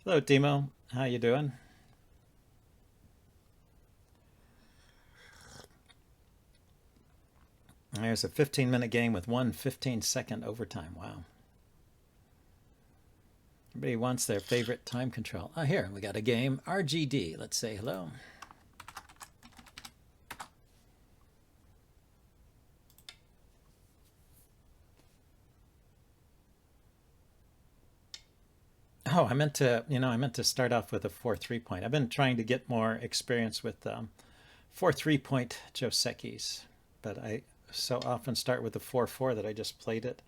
Hello, Timo. How you doing? There's a 15-minute game with one 15-second overtime. Wow. Everybody wants their favorite time control. Oh, here, we got a game. RGD. Let's say hello. Oh, I meant to start off with a 4-3 point. I've been trying to get more experience with 4-3 point Josekis, but I so often start with the 4-4 that I just played it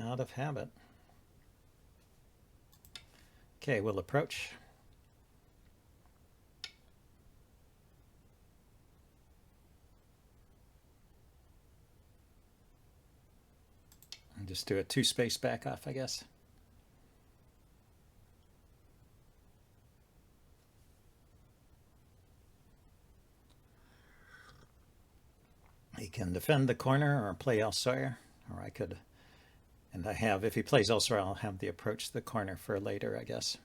out of habit. Okay, we'll approach. And just do a 2-space back off, I guess. He can defend the corner or play elsewhere, or I could, and I have, if he plays elsewhere, I'll have the approach the corner for later, I guess.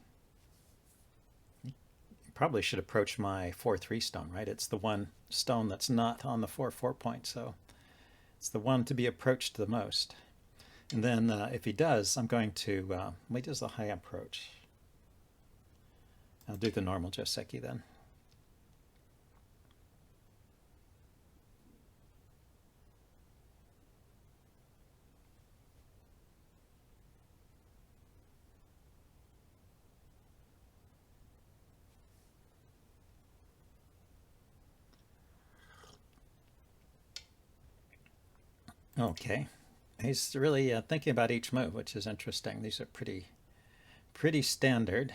Probably should approach my 4-3 stone, right? It's the one stone that's not on the 4-4 point, so it's the one to be approached the most. And then if he does, I'm going to, he does the high approach. I'll do the normal Joseki then. Okay. He's really thinking about each move, which is interesting. These are pretty standard.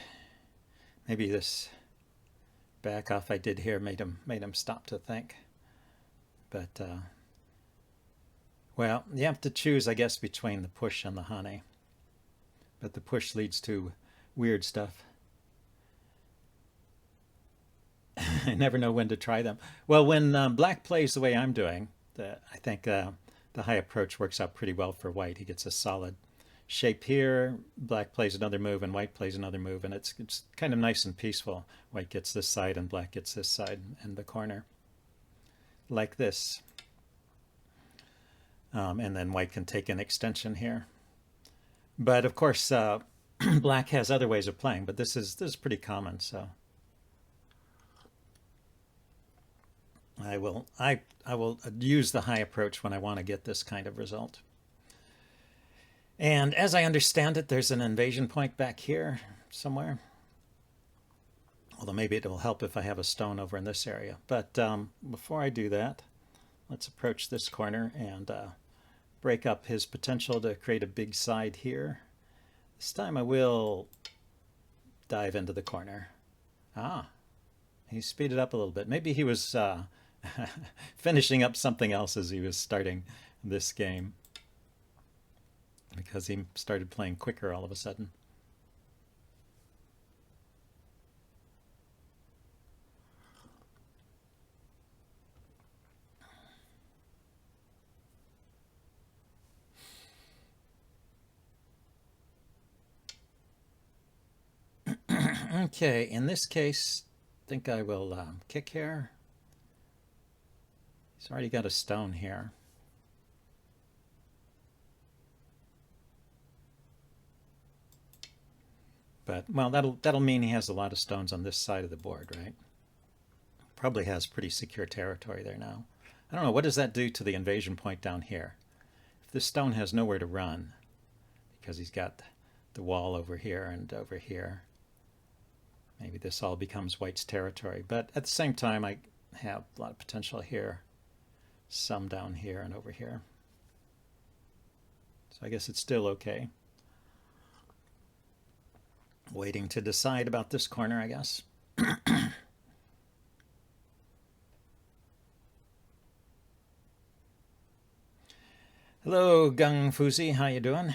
Maybe this back off I did here made him stop to think. But well, you have to choose, I guess, between the push and the honey. But the push leads to weird stuff. I never know when to try them. Well, when black plays the way I'm doing, I think the high approach works out pretty well for white. He gets a solid shape here. Black plays another move and white plays another move, and it's kind of nice and peaceful. White gets this side and black gets this side and the corner, like this. And then white can take an extension here. But of course, black has other ways of playing, but this is pretty common. So I will use the high approach when I want to get this kind of result. And as I understand it, there's an invasion point back here somewhere. Although maybe it will help if I have a stone over in this area. But before I do that, let's approach this corner and break up his potential to create a big side here. This time I will dive into the corner. Ah, he speeded up a little bit. Maybe he was finishing up something else as he was starting this game, because he started playing quicker all of a sudden. Okay, in this case, I think I will kick here. He's already got a stone here. But, well, that'll mean he has a lot of stones on this side of the board, right? Probably has pretty secure territory there now. I don't know, what does that do to the invasion point down here? If this stone has nowhere to run, because he's got the wall over here and over here, maybe this all becomes white's territory. But at the same time, I have a lot of potential here, some down here and over here. So I guess it's still okay. Waiting to decide about this corner, I guess. Hello, Gung Fuzi. How you doing?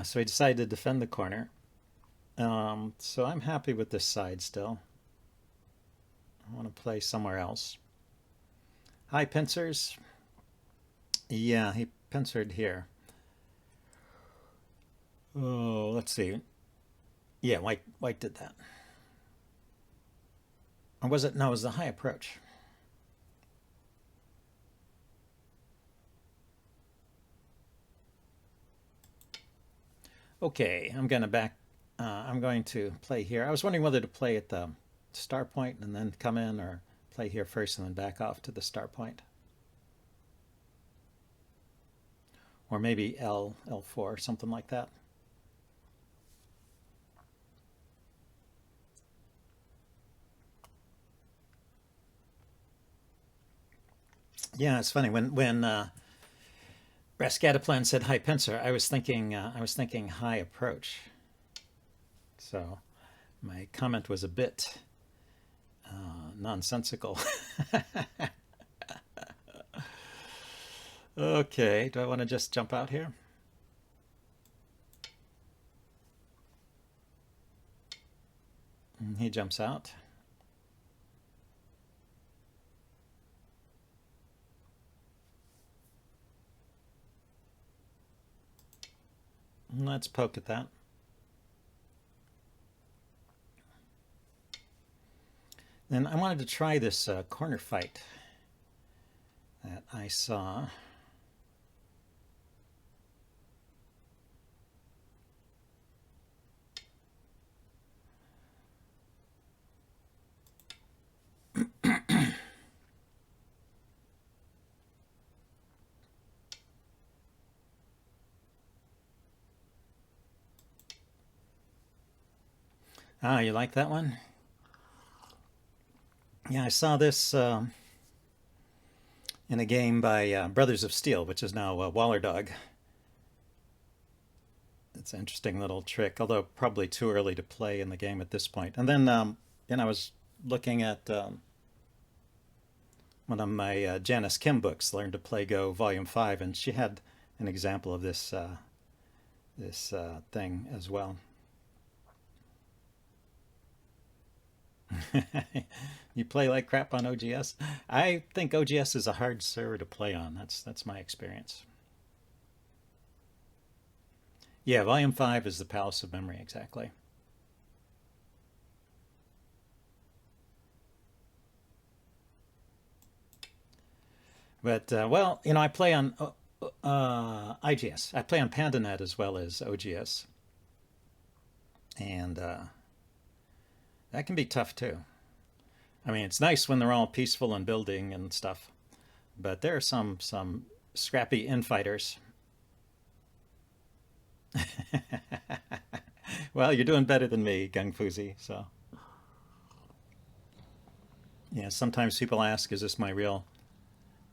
So he decided to defend the corner. So I'm happy with this side still. I want to play somewhere else. Hi, pincers. Yeah, he pincered here. Oh, let's see. Yeah, white did that. Or was it? No, it was the high approach. Okay, I'm going to play here. I was wondering whether to play at the star point and then come in, or play here first and then back off to the star point. Or maybe L4, something like that. Yeah, it's funny when Rascataplan said high pincer, I was thinking high approach. So my comment was a bit nonsensical. Okay, do I want to just jump out here? He jumps out. Let's poke at that. Then I wanted to try this corner fight that I saw. Ah, you like that one? Yeah, I saw this in a game by Brothers of Steel, which is now Waller Dog. It's an interesting little trick, although probably too early to play in the game at this point. And then I was looking at one of my Janice Kim books, Learn to Play Go Volume 5, and she had an example of this thing as well. You play like crap on OGS? I think OGS is a hard server to play on. That's my experience. Yeah, Volume 5 is the Palace of Memory, exactly. But, well, I play on IGS. I play on PandaNet as well as OGS. And that can be tough, too. I mean, it's nice when they're all peaceful and building and stuff. But there are some scrappy infighters. Well, you're doing better than me, Gung Fuzi, so. Yeah, sometimes people ask, is this my real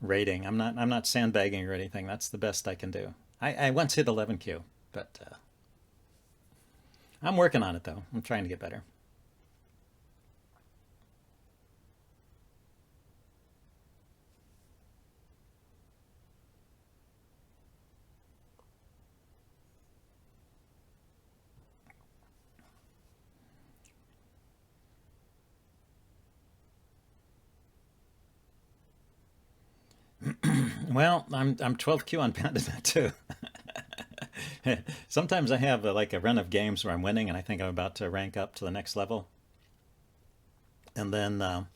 rating? I'm not sandbagging or anything. That's the best I can do. I once hit 11Q, but I'm working on it, though. I'm trying to get better. Well, I'm 12Q on PandaNet too. Sometimes I have like a run of games where I'm winning and I think I'm about to rank up to the next level, and then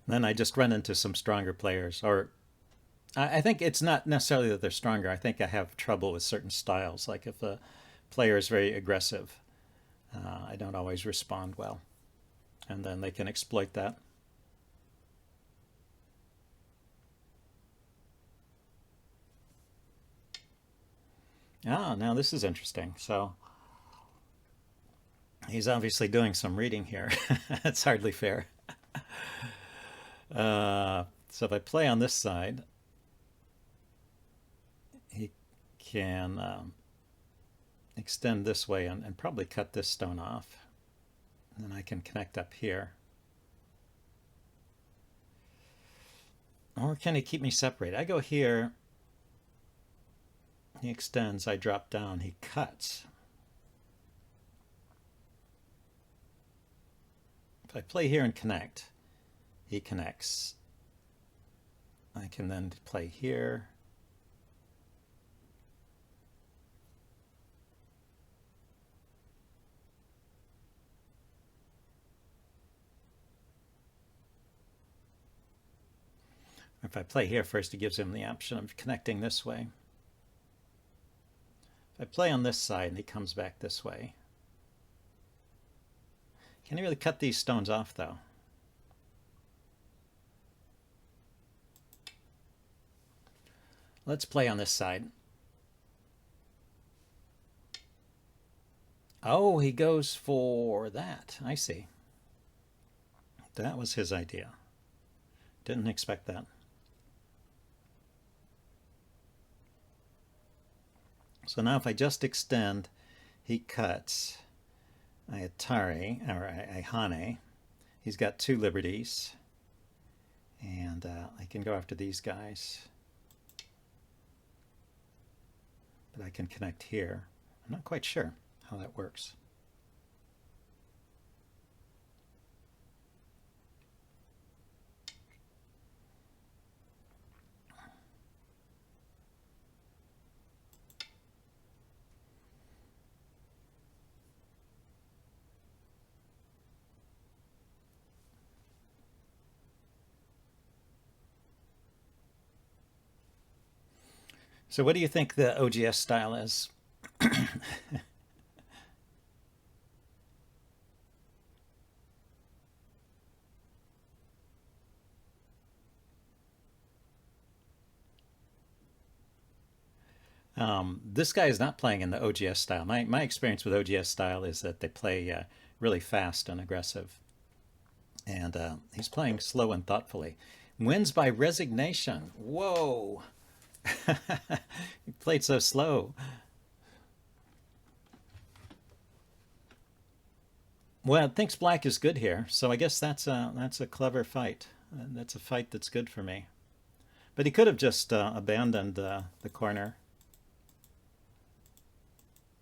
I just run into some stronger players. Or I think it's not necessarily that they're stronger. I think I have trouble with certain styles. Like if a player is very aggressive, I don't always respond well, and then they can exploit that. Ah, now this is interesting. So he's obviously doing some reading here. It's hardly fair. So if I play on this side, he can extend this way and probably cut this stone off. And then I can connect up here. Or can he keep me separated? I go here. He extends, I drop down, he cuts. If I play here and connect, he connects. I can then play here. If I play here first, it gives him the option of connecting this way. If I play on this side and he comes back this way, can he really cut these stones off though? Let's play on this side. Oh, he goes for that. I see. That was his idea. Didn't expect that. So now if I just extend, he cuts. Ayatari, or Ihane. He's got 2 liberties. And I can go after these guys. But I can connect here. I'm not quite sure how that works. So what do you think the OGS style is? This guy is not playing in the OGS style. My experience with OGS style is that they play really fast and aggressive. And he's playing slow and thoughtfully. Wins by resignation. Whoa! He played so slow. Well, it thinks black is good here, so I guess that's a clever fight. That's a fight that's good for me. But he could have just abandoned the corner.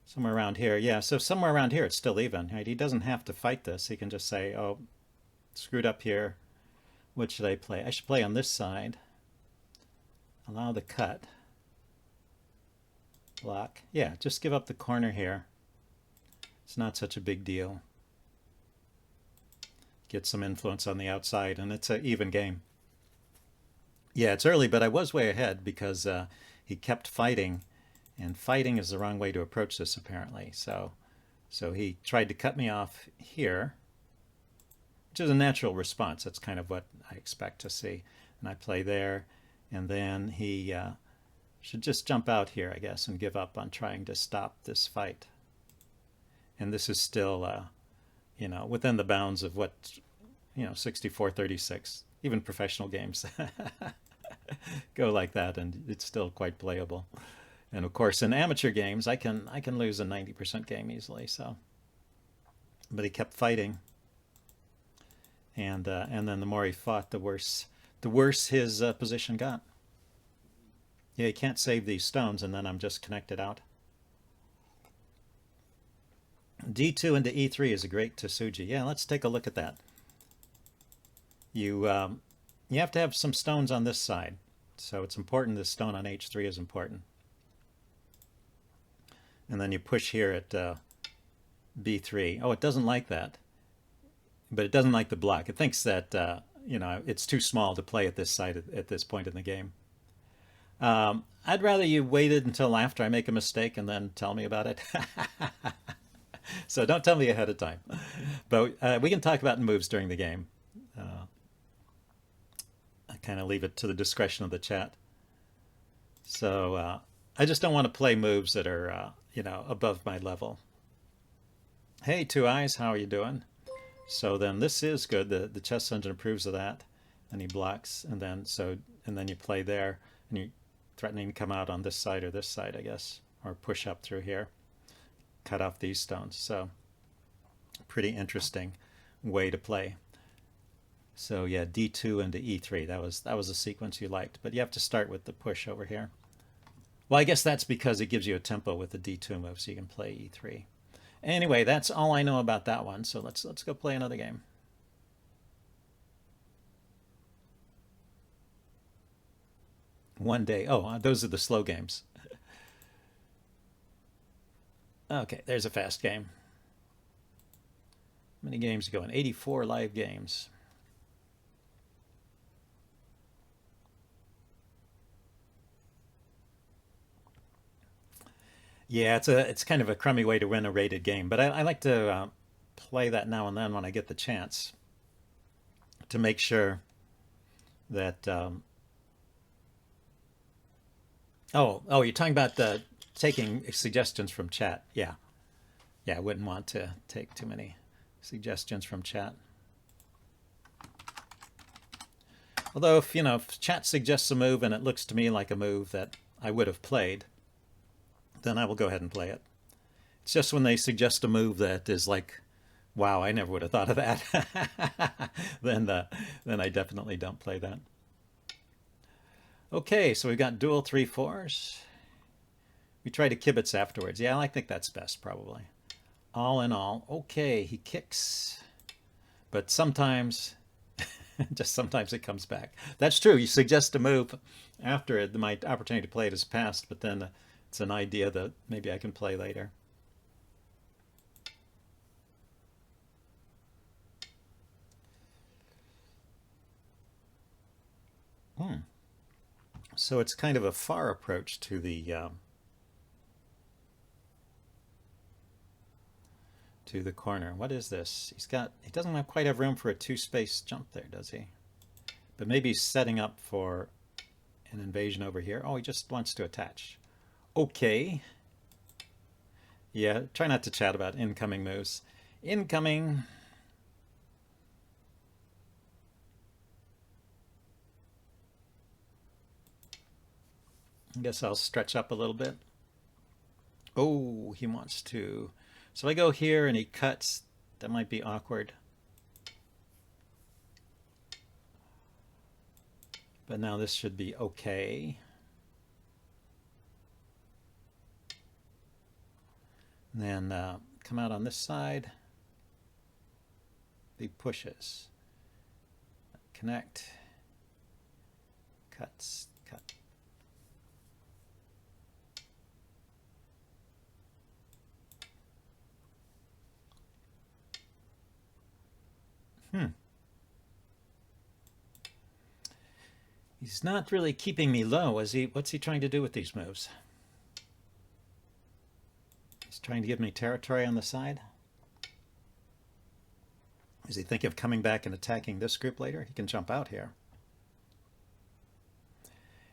Somewhere around here, yeah. So somewhere around here, it's still even. Right? He doesn't have to fight this. He can just say, "Oh, screwed up here. What should I play? I should play on this side. Allow the cut. Block. Yeah, just give up the corner here. It's not such a big deal. Get some influence on the outside, and it's an even game." Yeah, it's early, but I was way ahead because he kept fighting. And fighting is the wrong way to approach this, apparently. So he tried to cut me off here, which is a natural response. That's kind of what I expect to see. And I play there, and then he should just jump out here, I guess, and give up on trying to stop this fight. And this is still, within the bounds of what, 64-36. Even professional games go like that, and it's still quite playable. And of course, in amateur games, I can lose a 90% game easily. So, but he kept fighting, and then the more he fought, the worse his position got. Yeah, he can't save these stones, and then I'm just connected out. D2 into E3 is a great Tsuji. Yeah, let's take a look at that. You have to have some stones on this side, so it's important. This stone on H3 is important. And then you push here at B3. Oh, it doesn't like that. But it doesn't like the block. It thinks that, it's too small to play at this side at this point in the game. I'd rather you waited until after I make a mistake and then tell me about it. So don't tell me ahead of time. But we can talk about moves during the game. I kind of leave it to the discretion of the chat. So I just don't want to play moves that are, above my level. Hey, Two Eyes, how are you doing? So then this is good. The chess engine approves of that, and he blocks, and then you play there, and you're threatening to come out on this side or this side, I guess, or push up through here, cut off these stones. So pretty interesting way to play. So yeah, D2 into E3. That was a sequence you liked, but you have to start with the push over here. Well, I guess that's because it gives you a tempo with the D2 move, so you can play E3. Anyway, that's all I know about that one. So let's go play another game. One day. Oh, those are the slow games. Okay, there's a fast game. How many games are going? 84 live games. Yeah, it's kind of a crummy way to win a rated game, but I like to play that now and then when I get the chance to make sure that. Oh, you're talking about taking suggestions from chat. Yeah, yeah, I wouldn't want to take too many suggestions from chat. Although if chat suggests a move and it looks to me like a move that I would have played, then I will go ahead and play it. It's just when they suggest a move that is like, wow, I never would have thought of that, then I definitely don't play that. Okay, so we've got dual 3/4s. We try to kibitz afterwards. Yeah, I think that's best, probably. All in all, okay, he kicks. But sometimes, just sometimes it comes back. That's true. You suggest a move after it, my opportunity to play it has passed, but then it's an idea that maybe I can play later. So it's kind of a far approach to the corner. What is this? He doesn't quite have room for a 2-space jump there, does he? But maybe he's setting up for an invasion over here. Oh, he just wants to attach. Okay. Yeah, try not to chat about incoming moves. Incoming. I guess I'll stretch up a little bit. Oh, he wants to. So I go here and he cuts. That might be awkward. But now this should be okay. And then come out on this side. He pushes. Connect. Cuts. Cut. He's not really keeping me low, is he? What's he trying to do with these moves? He's trying to give me territory on the side? Is he thinking of coming back and attacking this group later? He can jump out here.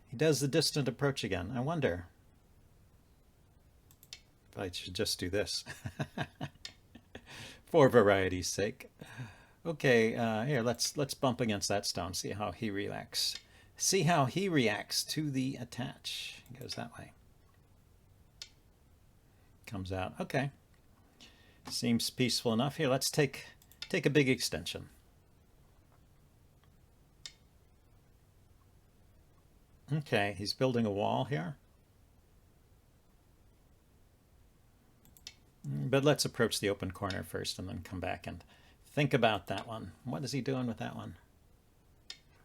He does the distant approach again. I wonder if I should just do this for variety's sake. Okay, here, let's bump against that stone, see how he reacts. See how he reacts to the attach. He goes that way. Comes out. Okay. Seems peaceful enough. Here, let's take a big extension. Okay, he's building a wall here. But let's approach the open corner first and then come back and think about that one. What is he doing with that one?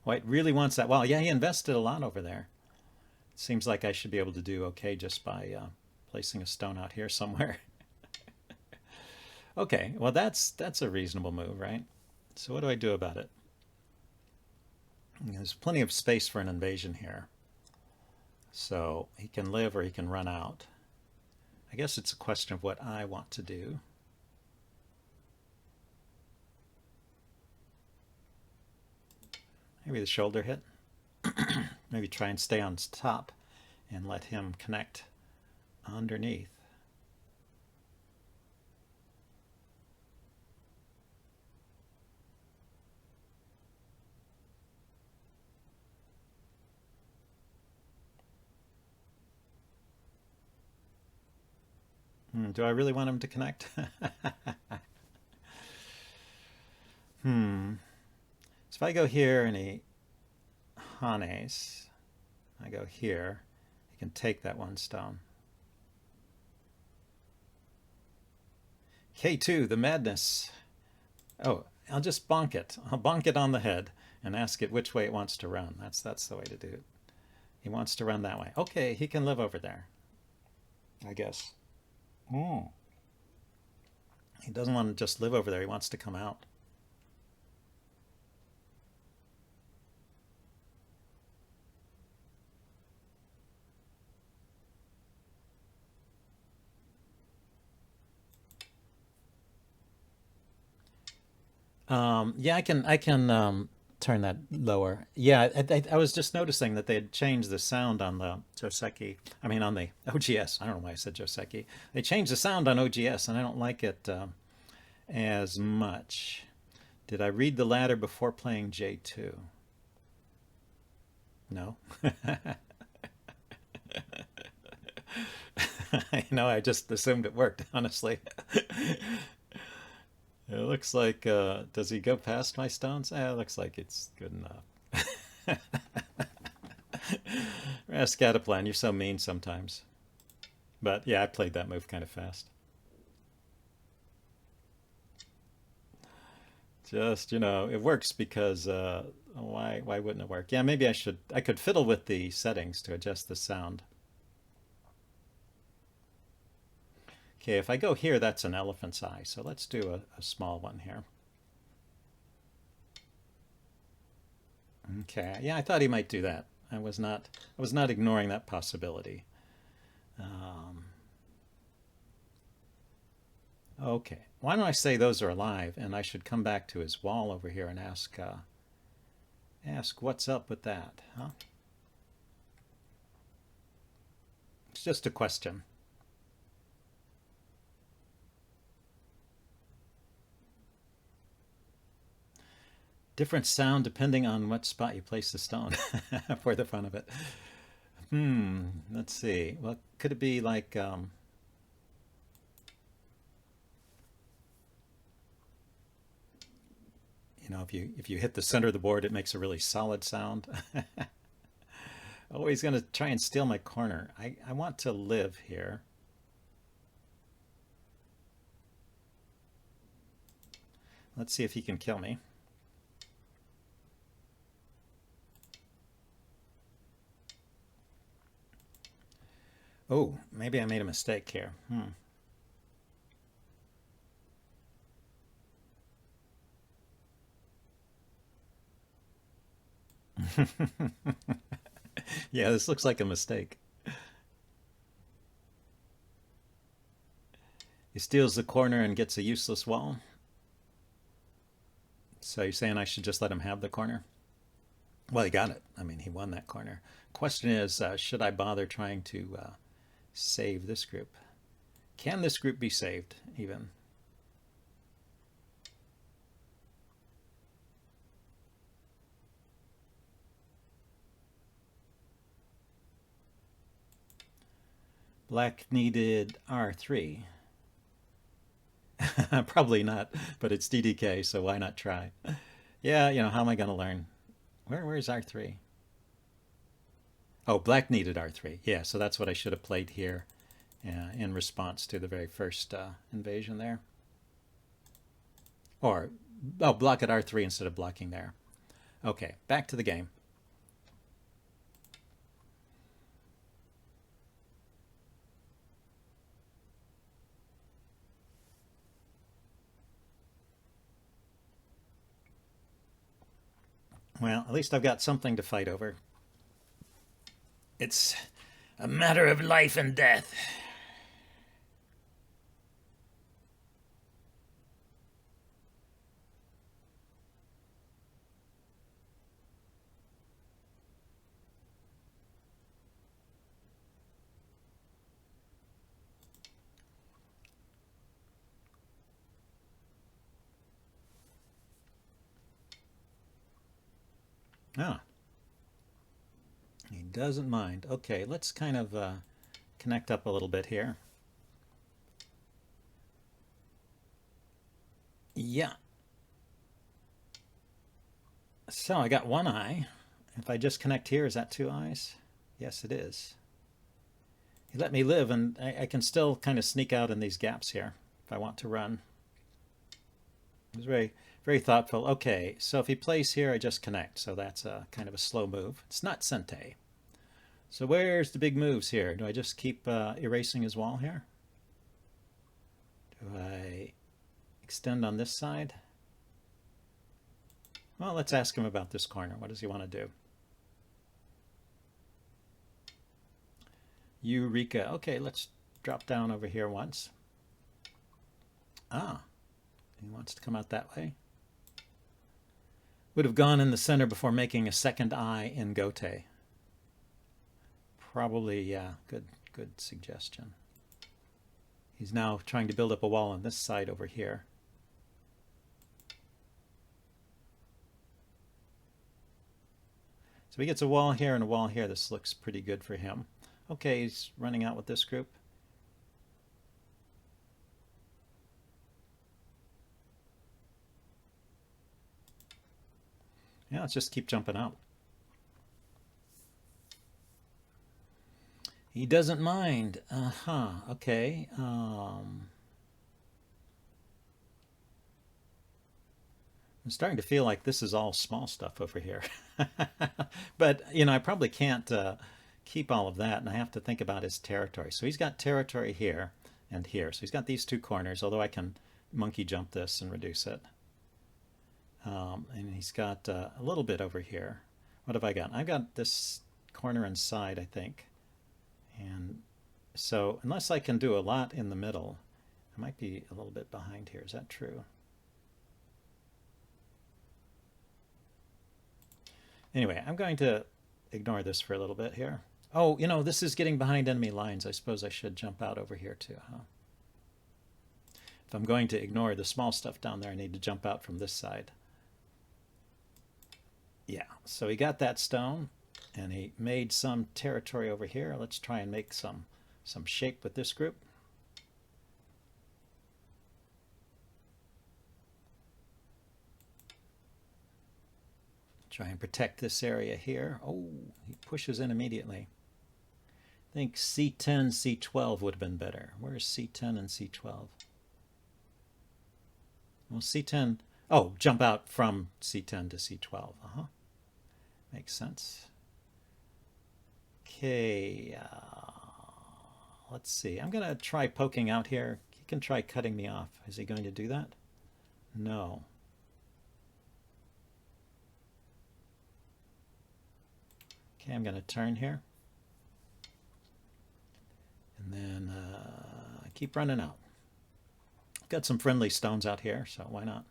White really wants that. Well, yeah, he invested a lot over there. It seems like I should be able to do okay just by placing a stone out here somewhere. Okay, well that's a reasonable move, right? So what do I do about it? There's plenty of space for an invasion here. So he can live or he can run out. I guess it's a question of what I want to do. Maybe the shoulder hit. Maybe try and stay on top and let him connect underneath. Do I really want him to connect? So if I go here and he hanes, I go here, he can take that one stone. K2, the madness. Oh, I'll just bonk it. I'll bonk it on the head and ask it which way it wants to run. That's the way to do it. He wants to run that way. Okay, he can live over there, I guess. Oh. He doesn't want to just live over there. He wants to come out. Yeah, I can turn that lower. Yeah, I was just noticing that they had changed the sound on the Joseki. I mean, on the OGS. I don't know why I said Joseki. They changed the sound on OGS, and I don't like it as much. Did I read the ladder before playing J2? No. I know, I just assumed it worked, honestly. It looks like, does he go past my stones? It looks like it's good enough. Scataplan, you're so mean sometimes. But yeah, I played that move kind of fast. Just, it works because, why wouldn't it work? Yeah, maybe I could fiddle with the settings to adjust the sound. Okay, if I go here, that's an elephant's eye. So let's do a small one here. Okay, yeah, I thought he might do that. I was not ignoring that possibility. Um, okay, why don't I say those are alive, and I should come back to his wall over here and ask what's up with that, huh? It's just a question. Different sound depending on what spot you place the stone for the fun of it. Let's see. Well, could it be like, if you hit the center of the board, it makes a really solid sound. Oh, he's going to try and steal my corner. I want to live here. Let's see if he can kill me. Oh, maybe I made a mistake here. Yeah, this looks like a mistake. He steals the corner and gets a useless wall. So you're saying I should just let him have the corner? Well, he got it. I mean, he won that corner. Question is, should I bother trying to save this group? Can this group be saved, even? Black needed R3. Probably not, but it's DDK, so why not try? Yeah, how am I going to learn? Where's R3? Oh, black needed R3. Yeah, so that's what I should have played here in response to the very first invasion there. Or, block at R3 instead of blocking there. Okay, back to the game. Well, at least I've got something to fight over. It's a matter of life and death. Ah, he doesn't mind. Okay, let's kind of connect up a little bit here. Yeah. So I got one eye. If I just connect here, is that two eyes? Yes, it is. He let me live, and I can still kind of sneak out in these gaps here if I want to run. It was very, very thoughtful. Okay, so if he plays here, I just connect. So that's a kind of a slow move. It's not Sente. So where's the big moves here? Do I just keep erasing his wall here? Do I extend on this side? Well, let's ask him about this corner. What does he want to do? Eureka. Okay, let's drop down over here once. Ah, he wants to come out that way. Would have gone in the center before making a second eye in Gote. Probably, yeah, good suggestion. He's now trying to build up a wall on this side over here. So he gets a wall here and a wall here. This looks pretty good for him. Okay, he's running out with this group. Yeah, let's just keep jumping out. He doesn't mind. Okay. I'm starting to feel like this is all small stuff over here. But, you know, I probably can't keep all of that, and I have to think about his territory. So he's got territory here and here. So he's got these two corners, although I can monkey jump this and reduce it. And he's got a little bit over here. What have I got? I've got this corner and side, I think. And so unless I can do a lot in the middle, I might be a little bit behind here. Is that true? Anyway, I'm going to ignore this for a little bit here. Oh, you know, this is getting behind enemy lines. I suppose I should jump out over here too, huh? If I'm going to ignore the small stuff down there, I need to jump out from this side. Yeah, so he got that stone, and he made some territory over here. Let's try and make some shape with this group. Try and protect this area here. Oh, he pushes in immediately. I think C10, C12 would have been better. Where's C10 and C12? Well, C10, oh, jump out from C10 to C12. Makes sense. Okay, let's see. I'm going to try poking out here. He can try cutting me off. Is he going to do that? No. Okay, I'm going to turn here. And then keep running out. Got some friendly stones out here, so why not?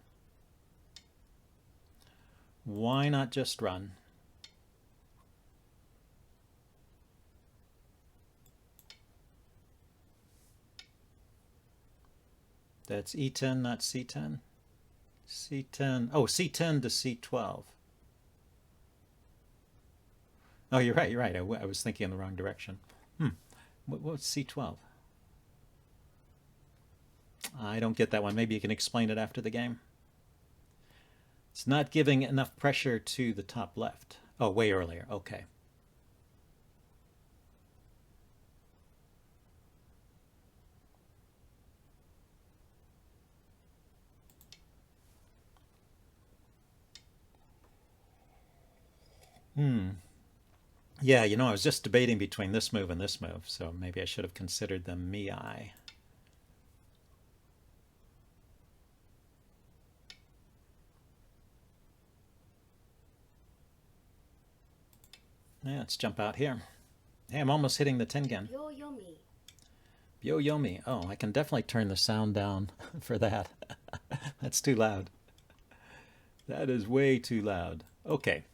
Why not just run? That's E10, not C10. C10, oh, C10 to C12. Oh, you're right, you're right. I was thinking in the wrong direction. What's C12? I don't get that one. Maybe you can explain it after the game. It's not giving enough pressure to the top left. Oh, way earlier. Okay. Yeah, you know, I was just debating between this move and this move, so maybe I should have considered them me-I. Yeah, let's jump out here. Hey, I'm almost hitting the Tengen. Yo-yomi. Yo-yomi. Oh, I can definitely turn the sound down for that. That's too loud. That is way too loud. Okay.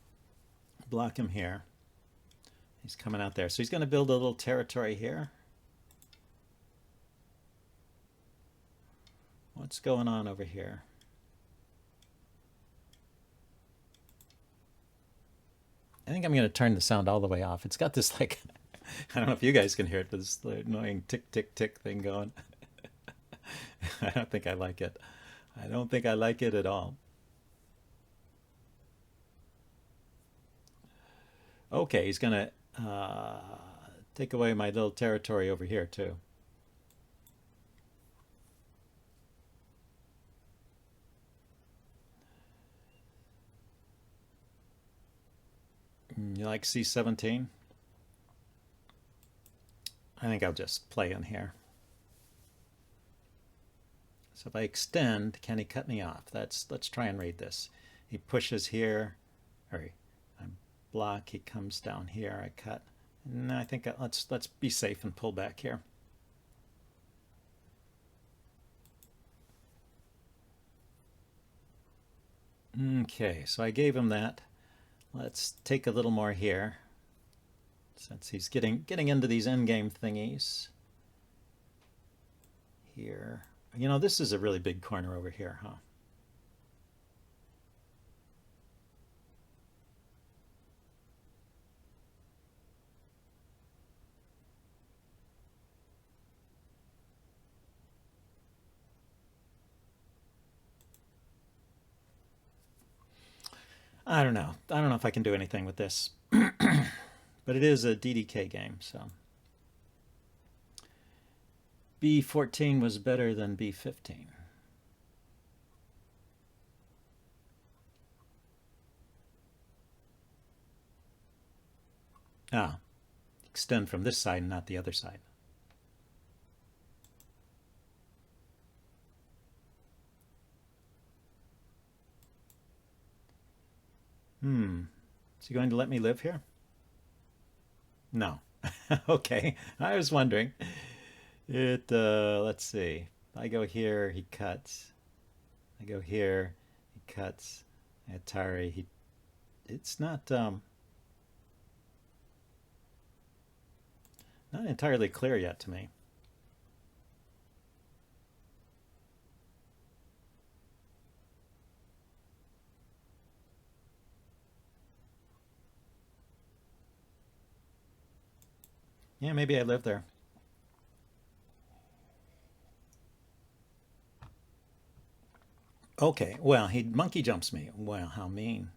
Block him here. He's coming out there. So he's going to build a little territory here. What's going on over here? I think I'm going to turn the sound all the way off. It's got this, like, I don't know if you guys can hear it, but this annoying tick, tick, tick thing going. I don't think I like it. I don't think I like it at all. Okay, he's going to take away my little territory over here, too. You like C17? I think I'll just play in here. So if I extend, can he cut me off? Let's try and read this. He pushes here, or I block, he comes down here, I cut. No, I think let's be safe and pull back here. Okay, so I gave him that. Let's take a little more here, since he's getting into these endgame thingies. Here. You know, this is a really big corner over here, huh? I don't know. I don't know if I can do anything with this. But it is a DDK game, so. B14 was better than B15. Ah, extend from this side and not the other side. Is he going to let me live here? No. Okay, I was wondering. Let's see. I go here, he cuts. I go here, he cuts. Atari, it's not entirely clear yet to me. Yeah, maybe I live there. Okay, well, he monkey jumps me. Well, how mean.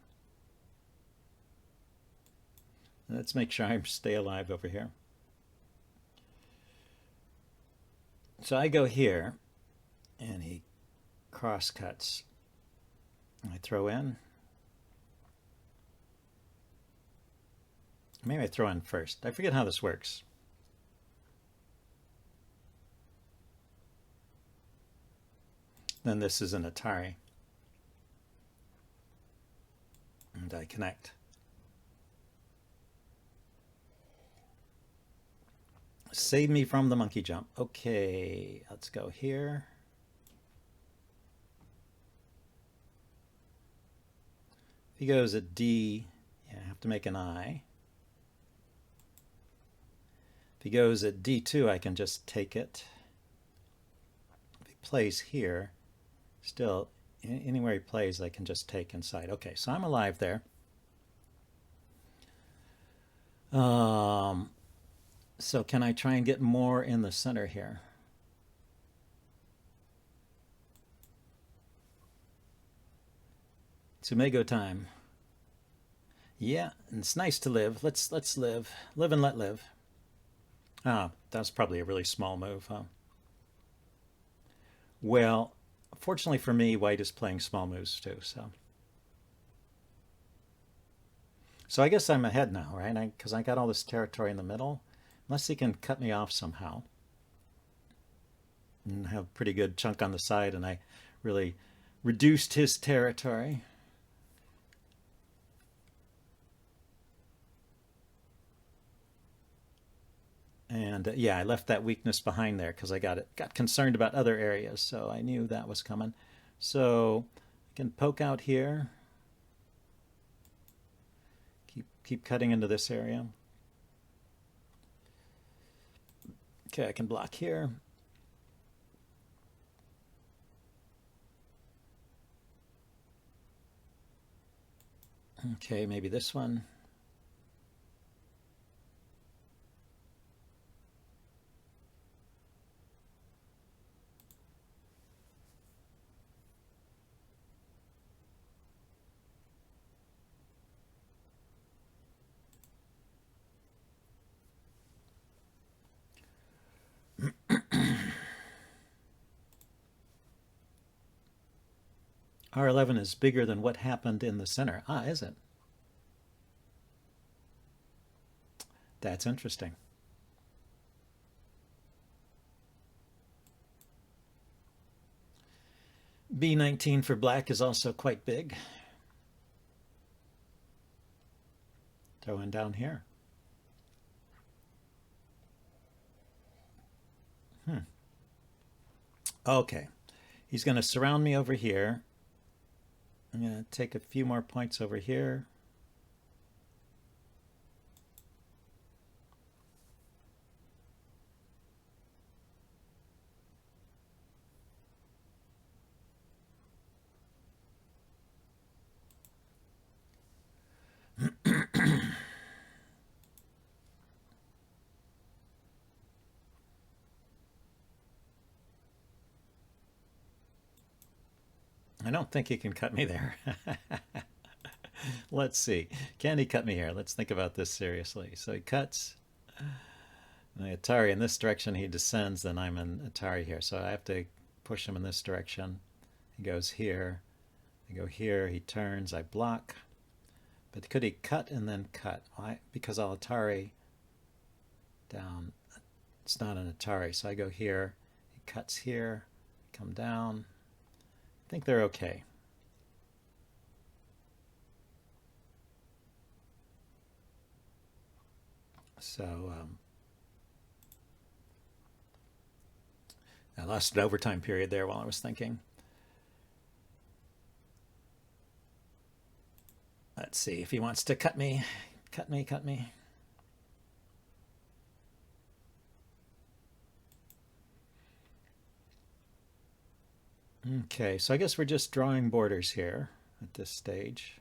Let's make sure I stay alive over here. So I go here, and he cross cuts. I throw in. Maybe I throw in first. I forget how this works. Then this is an Atari. And I connect. Save me from the monkey jump. Okay, let's go here. If he goes at D, yeah, I have to make an I. If he goes at D2, I can just take it. If he plays here, still, anywhere he plays, I can just take inside. Okay, so I'm alive there. So can I try and get more in the center here? Tsumago time. Yeah, it's nice to live. Let's live. Live and let live. Ah, that's probably a really small move, huh? Well, fortunately for me, white is playing small moves too, so. So I guess I'm ahead now, right? Because I got all this territory in the middle. Unless he can cut me off somehow. And have a pretty good chunk on the side, and I really reduced his territory. And yeah, I left that weakness behind there because I got concerned about other areas, so I knew that was coming. So I can poke out here. Keep cutting into this area. Okay, I can block here. Okay, maybe this one. R11 is bigger than what happened in the center. Ah, is it? That's interesting. B19 for black is also quite big. Throw in down here. Okay, he's going to surround me over here. I'm going to take a few more points over here. I don't think he can cut me there. Let's see. Can he cut me here? Let's think about this seriously. So he cuts the Atari in this direction. He descends, then I'm in Atari here. So I have to push him in this direction. He goes here. I go here. He turns. I block. But could he cut and then cut? Why? Because I'll Atari down. It's not an Atari. So I go here. He cuts here. Come down. I think they're okay. So I lost an overtime period there while I was thinking. Let's see if he wants to cut me. Cut me, cut me. Okay, so I guess we're just drawing borders here at this stage.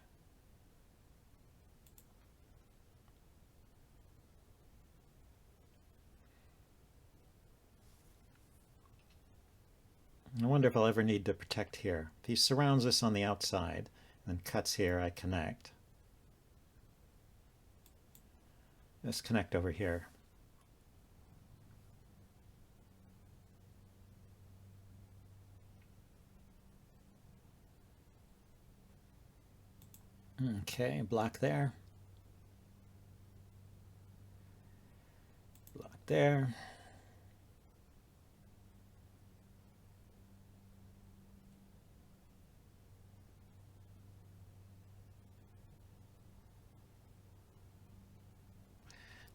I wonder if I'll ever need to protect here. If he surrounds us on the outside and cuts here, I connect. Let's connect over here. Okay, block there. Block there.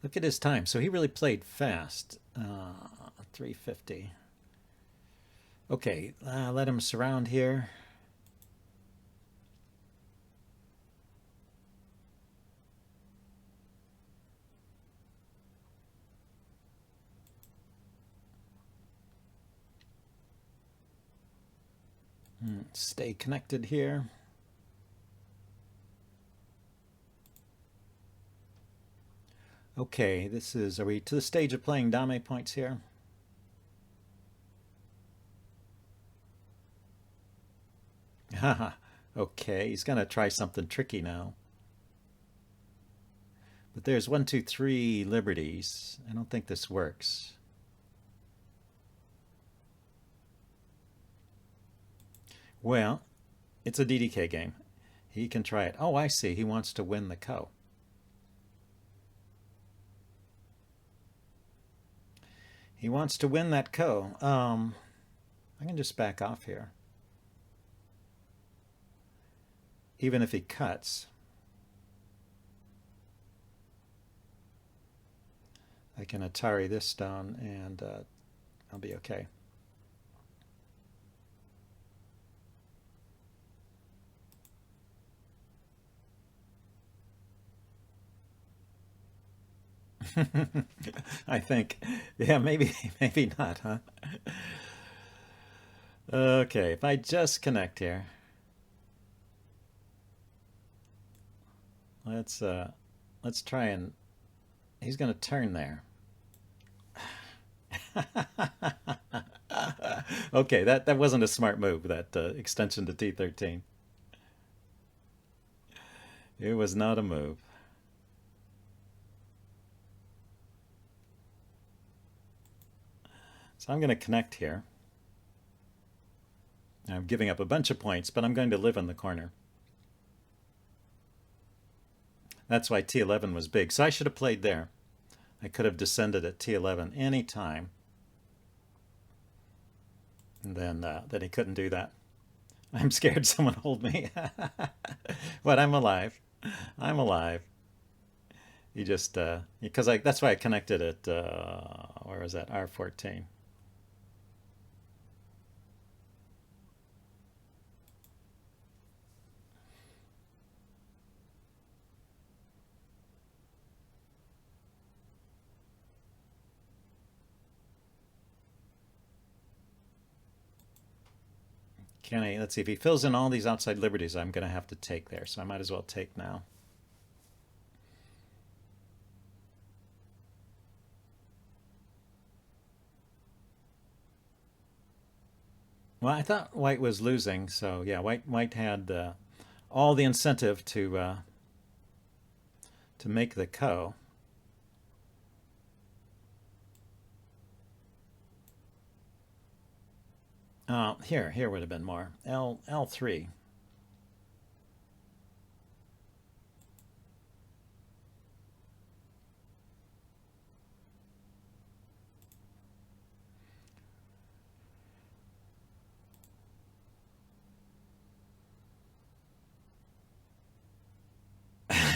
Look at his time. So he really played fast. 350. Okay, let him surround here. Stay connected here. Okay, are we to the stage of playing dame points here? Haha, okay, he's gonna try something tricky now. But there's 1, 2, 3 liberties. I don't think this works. Well, it's a DDK game. He can try it. Oh, I see. He wants to win the ko. He wants to win that ko. I can just back off here. Even if he cuts, I can Atari this stone and I'll be okay. I think, yeah, maybe not, huh? Okay, if I just connect here, let's try and he's going to turn there. Okay, that wasn't a smart move, that extension to T13. It was not a move. So I'm going to connect here. I'm giving up a bunch of points, but I'm going to live in the corner. That's why T11 was big. So I should have played there. I could have descended at T11 any time. And then he couldn't do that. I'm scared someone hold me. But I'm alive. I'm alive. You just, because that's why I connected it, where was that? R14. Can I, let's see, if he fills in all these outside liberties, I'm going to have to take there. So I might as well take now. Well, I thought white was losing, so yeah, white had all the incentive to make the ko. Here would have been more. L3.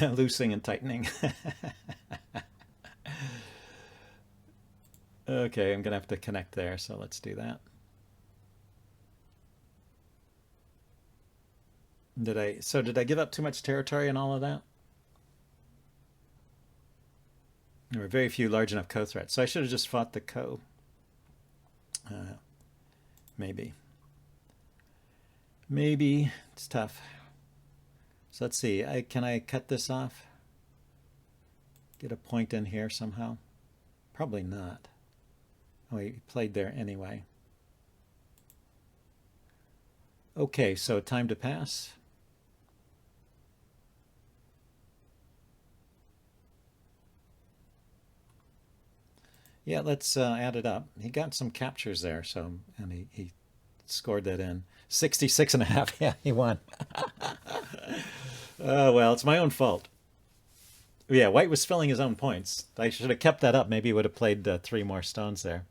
Loosing and tightening. Okay, I'm gonna have to connect there, so let's do that. Did I give up too much territory and all of that? There were very few large enough ko threats, so I should have just fought the ko. Maybe. Maybe. It's tough. So let's see. Can I cut this off? Get a point in here somehow? Probably not. Oh, he played there anyway. Okay, so time to pass. Yeah, let's add it up. He got some captures there, so and he scored that in. 66 and a half. Yeah, he won. Oh, well, it's my own fault. Yeah, white was filling his own points. I should have kept that up. Maybe he would have played 3 more stones there.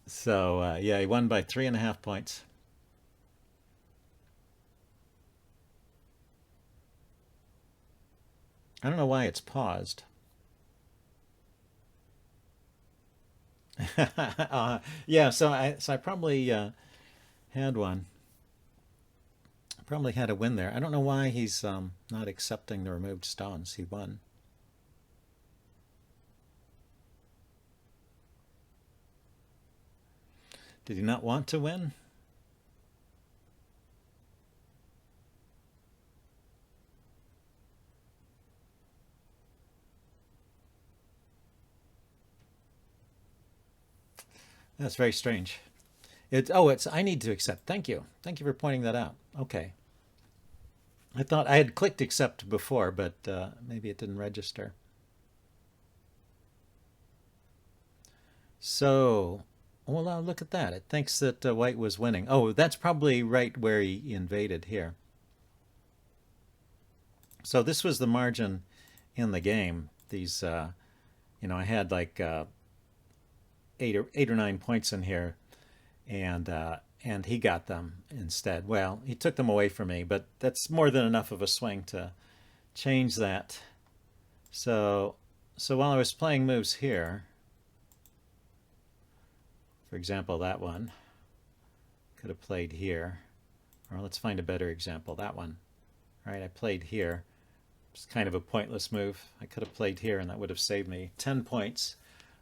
So, yeah, he won by 3.5 points. I don't know why it's paused. Yeah, so I probably had one. Probably had a win there. I don't know why he's not accepting the removed stones. He won. Did he not want to win? That's very strange. It's I need to accept. Thank you. Thank you for pointing that out. Okay. I thought I had clicked accept before, but maybe it didn't register. So, well, look at that. It thinks that white was winning. Oh, that's probably right where he invaded here. So this was the margin in the game. These, I had like 8 or 9 points in here, and he got them instead. Well, he took them away from me, but that's more than enough of a swing to change that. So while I was playing moves here, for example, that one could have played here, or let's find a better example. That one, right? I played here. It's kind of a pointless move. I could have played here, and that would have saved me 10 points.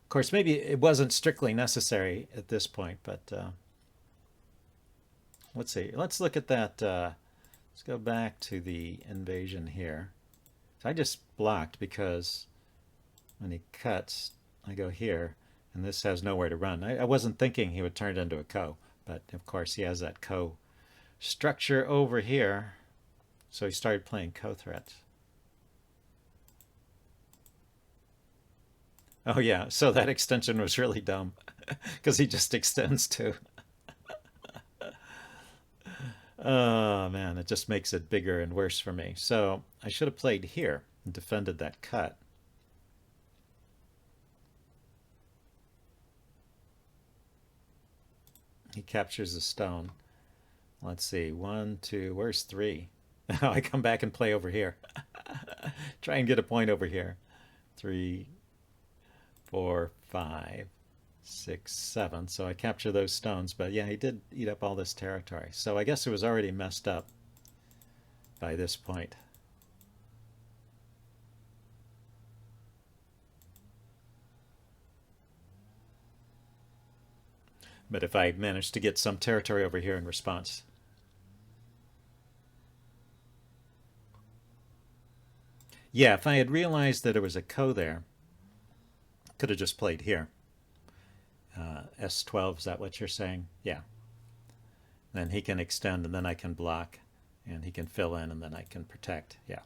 Of course, maybe it wasn't strictly necessary at this point, but let's see. Let's look at that. Let's go back to the invasion here. So I just blocked because when he cuts, I go here, and this has nowhere to run. I wasn't thinking he would turn it into a ko, but of course he has that ko structure over here, so he started playing ko threats. Oh yeah, so that extension was really dumb because he just extends too. Oh man, it just makes it bigger and worse for me. So I should have played here and defended that cut. He captures a stone. Let's see. 1, 2. Where's 3? Now I come back and play over here. Try and get a point over here. 3, 4, 5, 6, 7. So I capture those stones. But yeah, he did eat up all this territory. So I guess it was already messed up by this point. But if I manage to get some territory over here in response. Yeah, if I had realized that there was a ko there, could have just played here. S12, is that what you're saying? Yeah. Then he can extend, and then I can block, and he can fill in, and then I can protect. Yeah.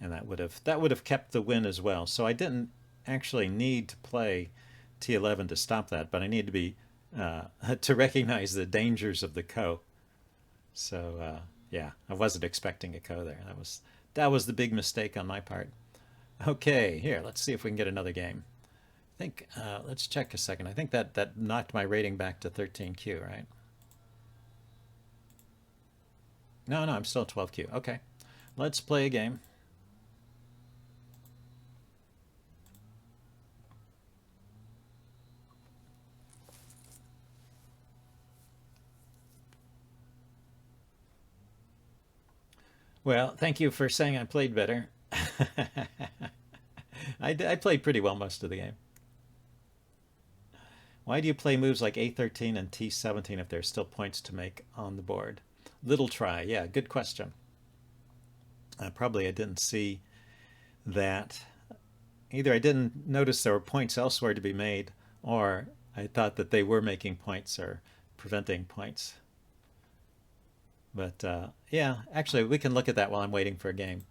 And that would have kept the win as well. So I didn't actually need to play T11 to stop that, but I need to be to recognize the dangers of the ko. So yeah, I wasn't expecting a ko there. That was the big mistake on my part. Okay, here, let's see if we can get another game. I think let's check a second. I think that knocked my rating back to 13Q, right? No, I'm still 12Q. Okay, let's play a game. Well, thank you for saying I played better. I played pretty well most of the game. Why do you play moves like A13 and T17 if there's still points to make on the board? Little try. Yeah, good question. Probably I didn't see that. Either I didn't notice there were points elsewhere to be made, or I thought that they were making points or preventing points. But yeah, actually, we can look at that while I'm waiting for a game.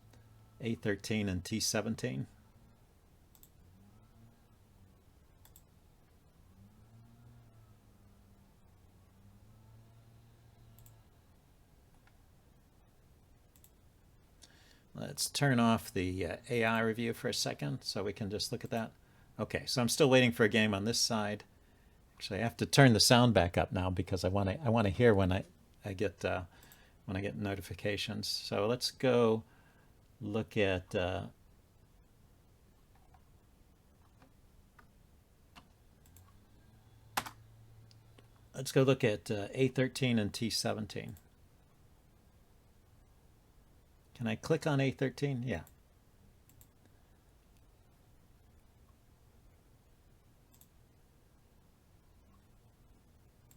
A13 and T17. Let's turn off the AI review for a second so we can just look at that. Okay, so I'm still waiting for a game on this side. Actually, I have to turn the sound back up now because I want to hear when I get notifications. So let's go look at A13 and T17. Can I click on A13? Yeah.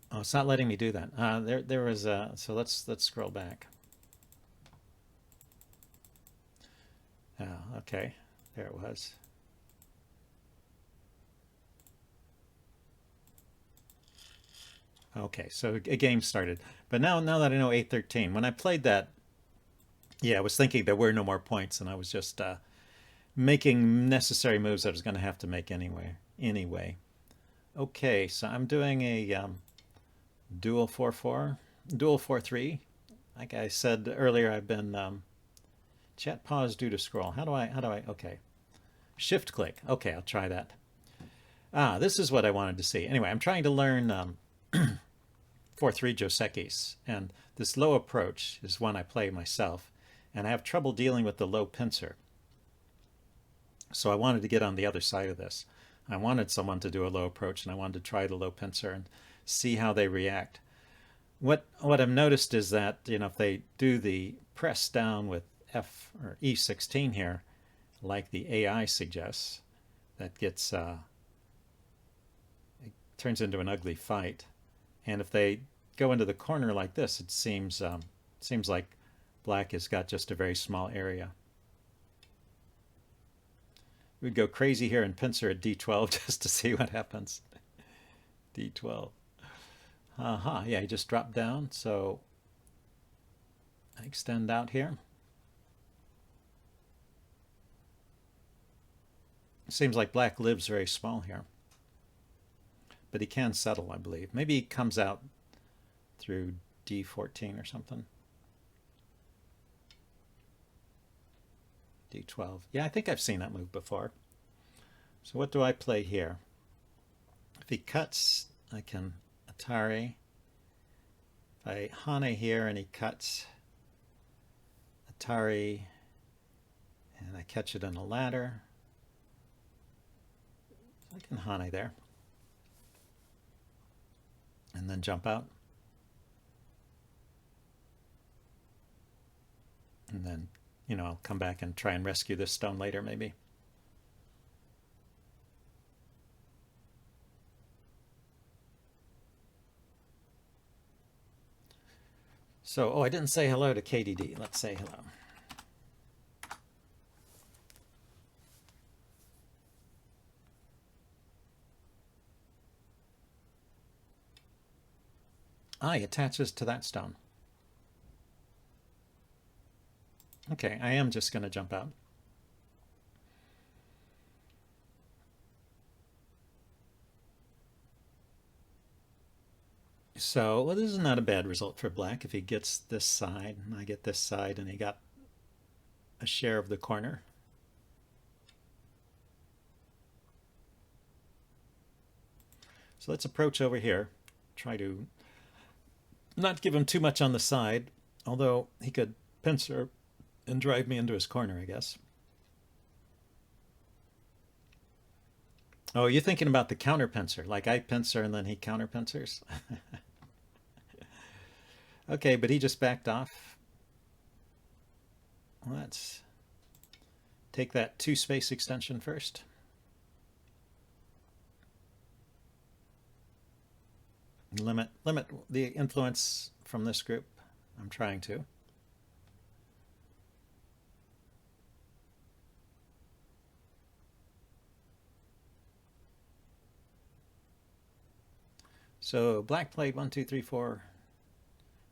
Oh, it's not letting me do that. There was so let's scroll back. Oh, okay, there it was. Okay, so a game started. But now that I know A13, when I played that, yeah, I was thinking there were no more points, and I was just making necessary moves I was going to have to make anyway. Okay, so I'm doing a dual 4-4, dual 4-3. Like I said earlier, I've been chat pause due to scroll. How do I? Okay, shift click. Okay, I'll try that. This is what I wanted to see. Anyway, I'm trying to learn 4-3 Josekis, and this low approach is one I play myself, and I have trouble dealing with the low pincer. So I wanted to get on the other side of this. I wanted someone to do a low approach, and I wanted to try the low pincer and see how they react. What I've noticed is that, you know, if they do the press down with F or E16 here, like the AI suggests, that gets it turns into an ugly fight. And if they go into the corner like this, it seems like black has got just a very small area. We'd go crazy here and pincer at D12 just to see what happens. D12. Yeah, he just dropped down, so I extend out here. Seems like black lives very small here. But he can settle, I believe. Maybe he comes out through D14 or something. D12. Yeah, I think I've seen that move before. So what do I play here? If he cuts, I can Atari. I Hane here and he cuts Atari and I catch it in a ladder. I can Hane there. And then jump out. And then, you know, I'll come back and try and rescue this stone later maybe. So, oh, I didn't say hello to KDD. Let's say hello. Ah, he attaches to that stone. Okay, I am just going to jump out. So, well, this is not a bad result for black if he gets this side, and I get this side, and he got a share of the corner. So let's approach over here. Try to not give him too much on the side, although he could pincer and drive me into his corner, I guess. Oh, you're thinking about the counter pincer, like I pincer and then he counter pincers? Okay, but he just backed off. Let's take that 2 space extension first. Limit the influence from this group. I'm trying to. So black played 1, 2, 3, 4,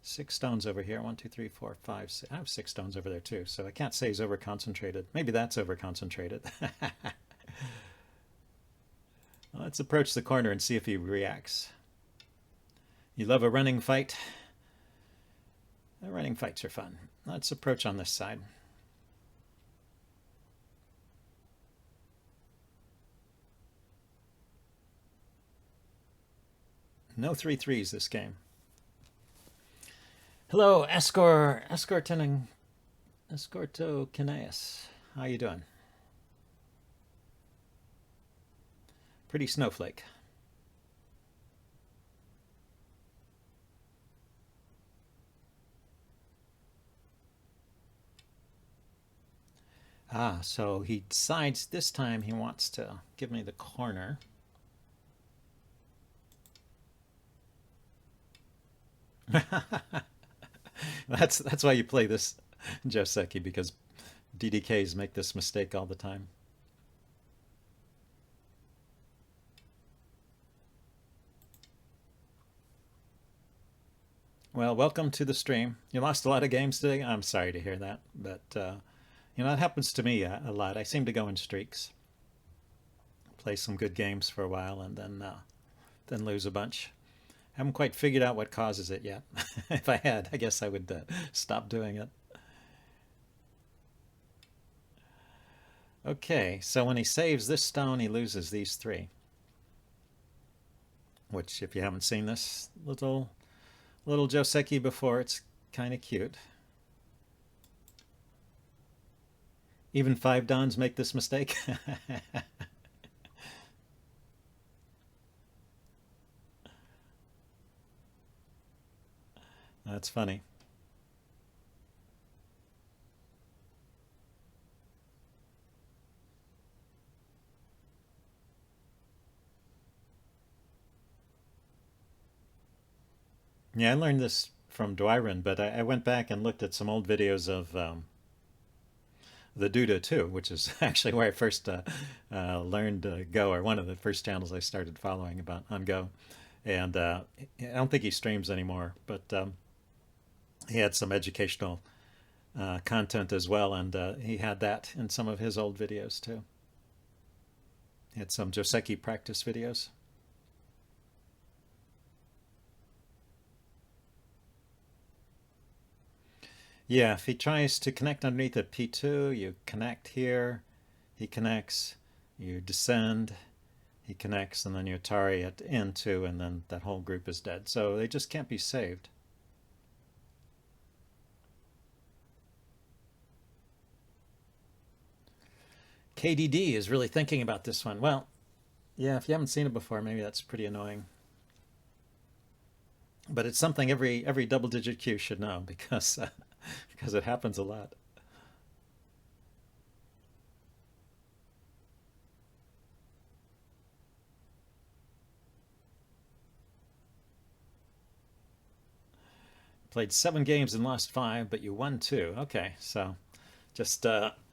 6 stones over here. 1, 2, 3, 4, 5, 6. I have 6 stones over there too, so I can't say he's over concentrated. Maybe that's over concentrated. Let's approach the corner and see if he reacts. You love a running fight? Running fights are fun. Let's approach on this side. No 3-3s this game. Hello, Escorto Kineas. How you doing? Pretty snowflake. Ah, so he decides this time he wants to give me the corner. That's why you play this, Joseki, because DDKs make this mistake all the time. Well, welcome to the stream. You lost a lot of games today. I'm sorry to hear that, but you know, it happens to me a lot. I seem to go in streaks. Play some good games for a while and then lose a bunch. Haven't quite figured out what causes it yet. If I had, I guess I would stop doing it. Okay, so when he saves this stone, he loses these 3. Which, if you haven't seen this little Joseki before, it's kind of cute. Even 5 Dons make this mistake. That's funny. Yeah, I learned this from Dwyron, but I went back and looked at some old videos of the Duda too, which is actually where I first learned Go, or one of the first channels I started following about on Go. And I don't think he streams anymore, but he had some educational content as well, and he had that in some of his old videos too. He had some Joseki practice videos. Yeah, if he tries to connect underneath a P2, you connect here, he connects, you descend, he connects, and then you Atari at N2, and then that whole group is dead. So they just can't be saved. KDD is really thinking about this one. Well, yeah, if you haven't seen it before, maybe that's pretty annoying. But it's something every double-digit Q should know because because it happens a lot. Played 7 games and lost 5, but you won 2. Okay, so just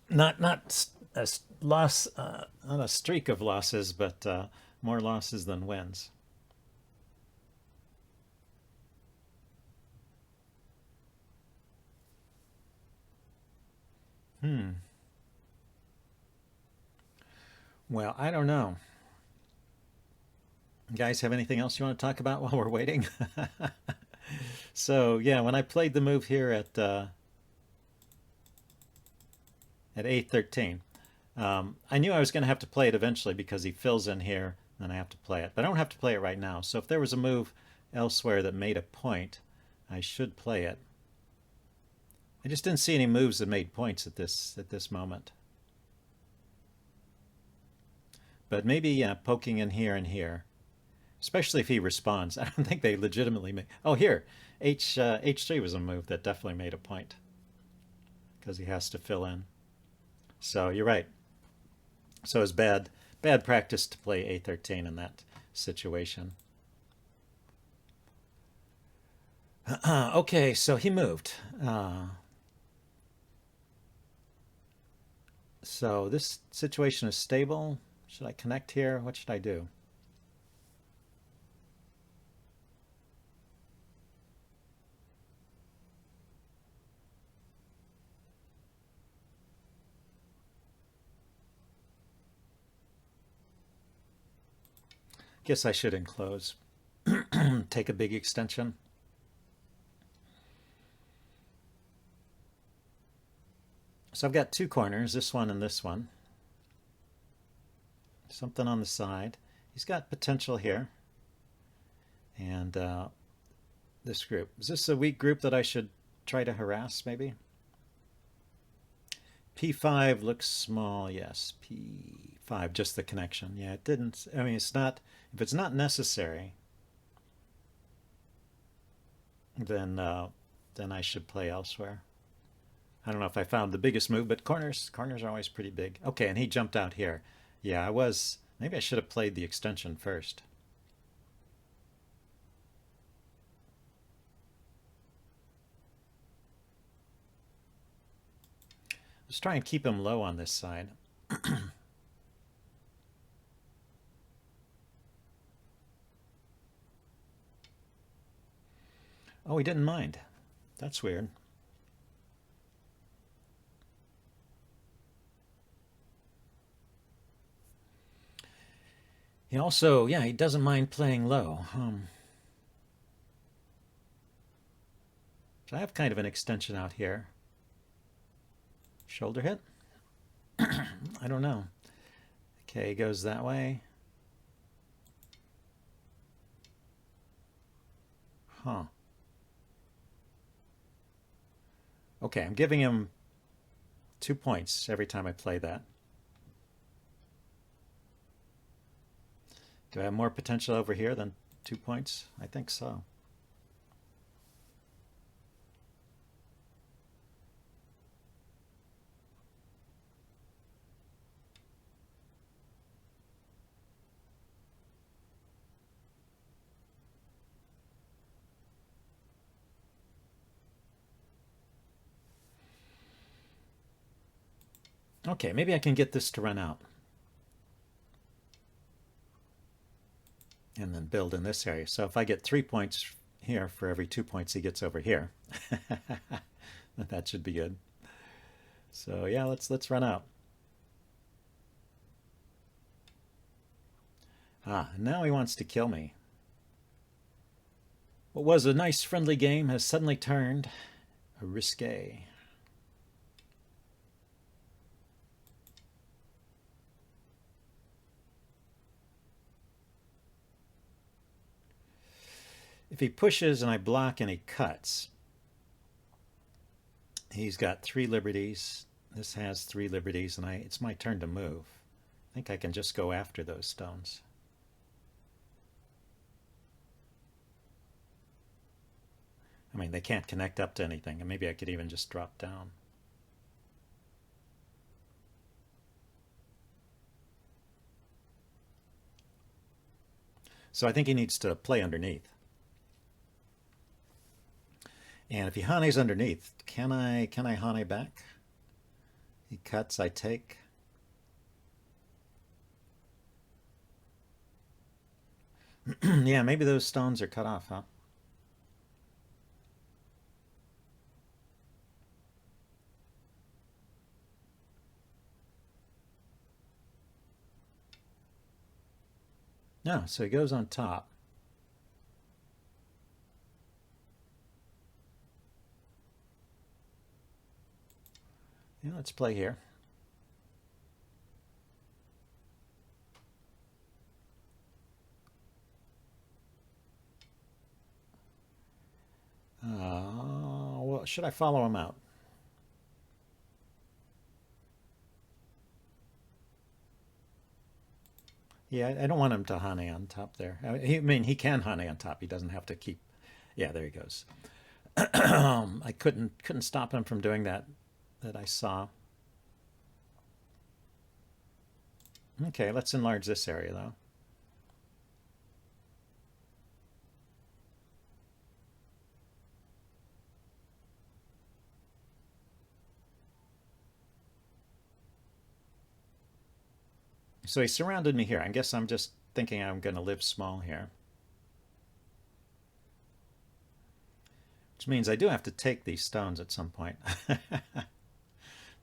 not a loss, not a streak of losses, but more losses than wins. Hmm. Well, I don't know. You guys have anything else you want to talk about while we're waiting? So yeah, when I played the move here at A13, I knew I was going to have to play it eventually because he fills in here, and I have to play it. But I don't have to play it right now. So if there was a move elsewhere that made a point, I should play it. I just didn't see any moves that made points at this moment. But maybe, yeah, poking in here and here, especially if he responds. I don't think they legitimately make. Oh, here, H3 was a move that definitely made a point because he has to fill in. So you're right. So it's bad practice to play A13 in that situation. Okay, so he moved. So this situation is stable. Should I connect here? What should I do? Guess I should enclose. Take a big extension. So I've got 2 corners, this one and this one. Something on the side. He's got potential here. And this group. Is this a weak group that I should try to harass, maybe? P5 looks small, yes. P5, just the connection. Yeah, it didn't. I mean, it's not. If it's not necessary, then I should play elsewhere. I don't know if I found the biggest move, but corners are always pretty big. Okay, and he jumped out here. Yeah, I was. Maybe I should have played the extension first. Let's try and keep him low on this side. Oh, he didn't mind. That's weird. He also, yeah, he doesn't mind playing low. So I have kind of an extension out here. Shoulder hit? I don't know. Okay, goes that way. Huh. Okay, I'm giving him 2 points every time I play that. Do I have more potential over here than 2 points? I think so. Okay, maybe I can get this to run out. And then build in this area. So if I get 3 points here for every 2 points he gets over here, that should be good. So yeah, let's run out. Ah, now he wants to kill me. What was a nice friendly game has suddenly turned risque. If he pushes and I block and he cuts, he's got 3 liberties. This has 3 liberties, and it's my turn to move. I think I can just go after those stones. I mean, they can't connect up to anything, and maybe I could even just drop down. So I think he needs to play underneath. And if he Hane's underneath, can I Hane back? He cuts, I take. Yeah, maybe those stones are cut off, huh? No, so he goes on top. Yeah, let's play here. Well, should I follow him out? Yeah, I don't want him to Hane on top there. I mean, he can Hane on top. He doesn't have to keep. Yeah, there he goes. I couldn't stop him from doing that I saw. Okay, let's enlarge this area though. So he surrounded me here. I guess I'm just thinking I'm going to live small here. Which means I do have to take these stones at some point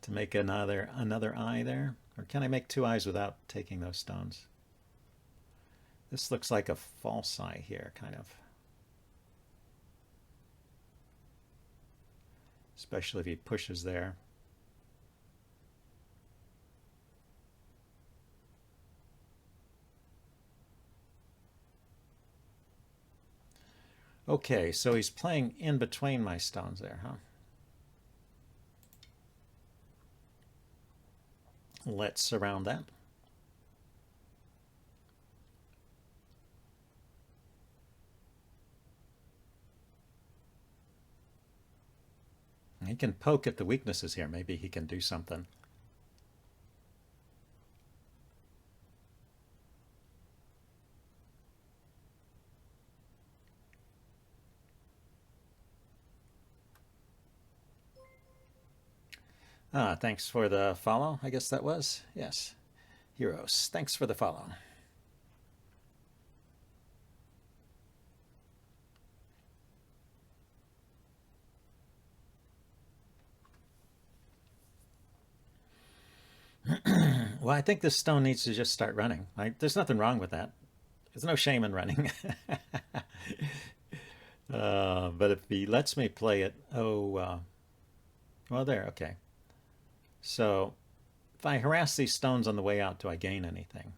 to make another eye there. Or can I make 2 eyes without taking those stones? This looks like a false eye here, kind of. Especially if he pushes there. Okay, so he's playing in between my stones there, huh? Let's surround that. He can poke at the weaknesses here. Maybe he can do something. Thanks for the follow, I guess that was. Yes. Heroes, thanks for the follow. Well, I think this stone needs to just start running. There's nothing wrong with that. There's no shame in running. But if he lets me play it, well, there, okay. So if I harass these stones on the way out, do I gain anything?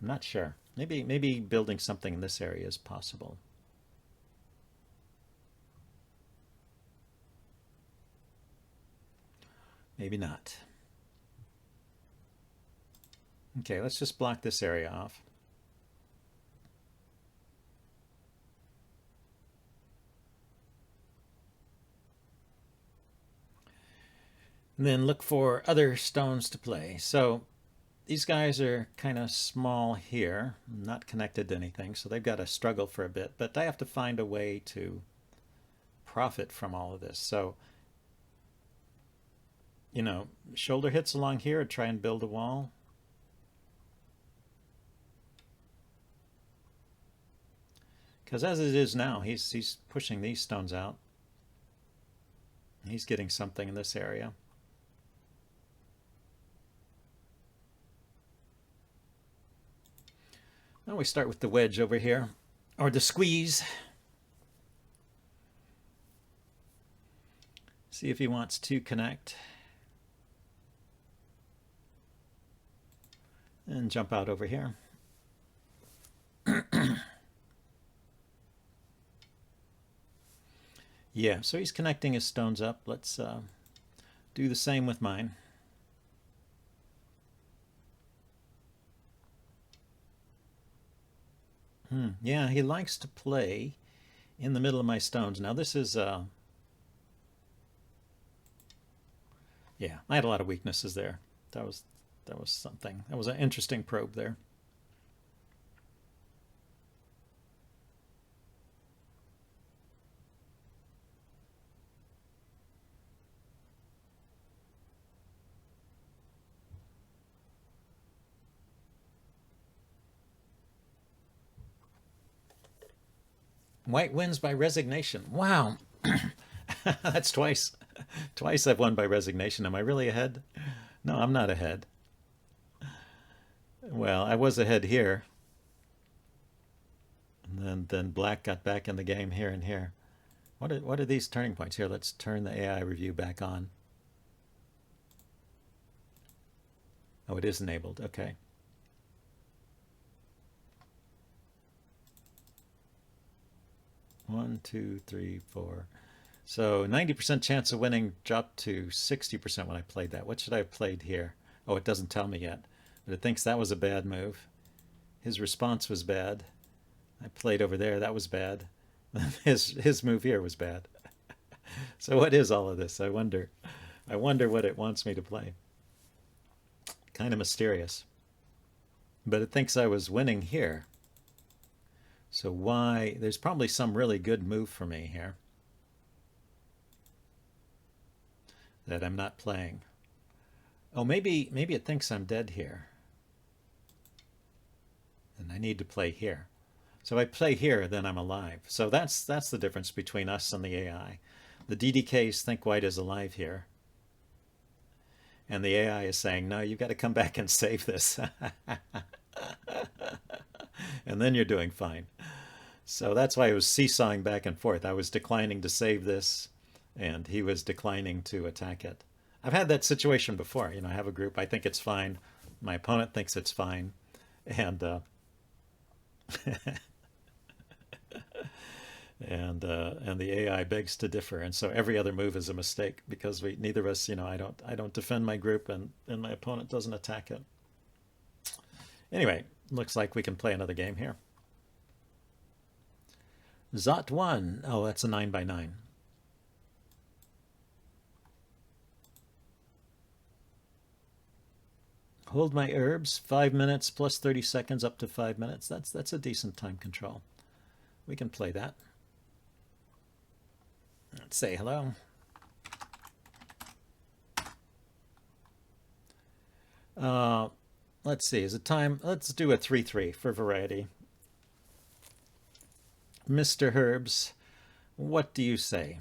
I'm not sure. Maybe building something in this area is possible. Maybe not. Okay, let's just block this area off. And then look for other stones to play. So these guys are kind of small here, not connected to anything, so they've got to struggle for a bit. But I have to find a way to profit from all of this. So, you know, shoulder hits along here, try and build a wall. Because as it is now, he's pushing these stones out. He's getting something in this area. Now we start with the wedge over here, or the squeeze. See if he wants to connect. And jump out over here. Yeah, so he's connecting his stones up. Let's do the same with mine. Yeah, he likes to play in the middle of my stones. Now this is, yeah, I had a lot of weaknesses there. That was something. That was an interesting probe there. White wins by resignation. Wow. That's twice. Twice I've won by resignation. Am I really ahead? No, I'm not ahead. Well, I was ahead here. And then black got back in the game here and here. What are these turning points here? Let's turn the AI review back on. Oh, it is enabled. Okay. One, two, three, four. So 90% chance of winning dropped to 60% when I played that. What should I have played here? Oh, it doesn't tell me yet, but it thinks that was a bad move. His response was bad. I played over there. That was bad. His move here was bad. So what is all of this? I wonder. I wonder what it wants me to play. Kind of mysterious. But it thinks I was winning here. So why? There's probably some really good move for me here that I'm not playing. Oh, maybe it thinks I'm dead here. And I need to play here. So if I play here, then I'm alive. So that's the difference between us and the AI. The DDKs think white is alive here. And the AI is saying, no, you've got to come back and save this. And then you're doing fine. So that's why I was seesawing back and forth. I was declining to save this, and he was declining to attack it. I've had that situation before. You know, I have a group. I think it's fine. My opponent thinks it's fine. And and the AI begs to differ, and so every other move is a mistake because neither of us, you know, I don't defend my group, and my opponent doesn't attack it. Anyway, looks like we can play another game here. Zot 1. Oh, that's a 9x9. Hold my herbs 5 minutes plus 30 seconds up to 5 minutes. That's a decent time control. We can play that. Let's say hello. Let's see, is it time? Let's do a 3-3 for variety. Mr. Herbs, what do you say?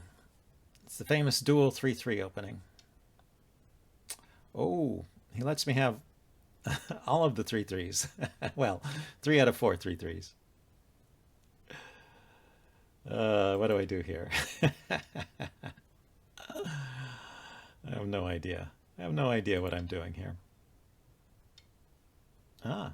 It's the famous dual 3-3 opening. Oh, he lets me have all of the 3-3s. Well, 3 out of 4 3-3s. What do I do here? I have no idea. I have no idea what I'm doing here. Ah.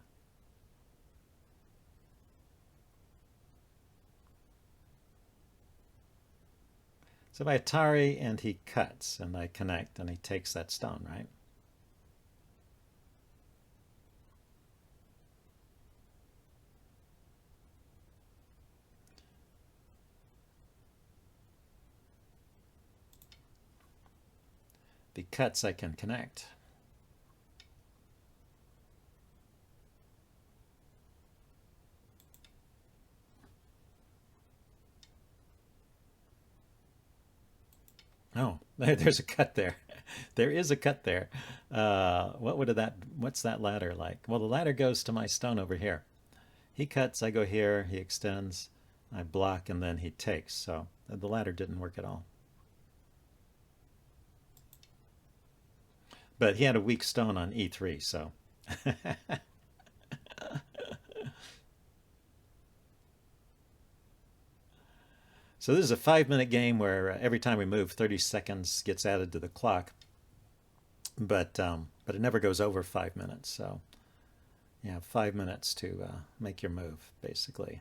So if I Atari and he cuts and I connect and he takes that stone, right? If he cuts, I can connect. Oh, there's a cut there. There is a cut there. What's that ladder like? Well, the ladder goes to my stone over here. He cuts, I go here, he extends, I block, and then he takes. So the ladder didn't work at all. But he had a weak stone on E3, so. So this is a 5-minute game where every time we move, 30 seconds gets added to the clock. But it never goes over 5 minutes. So you have 5 minutes to make your move, basically.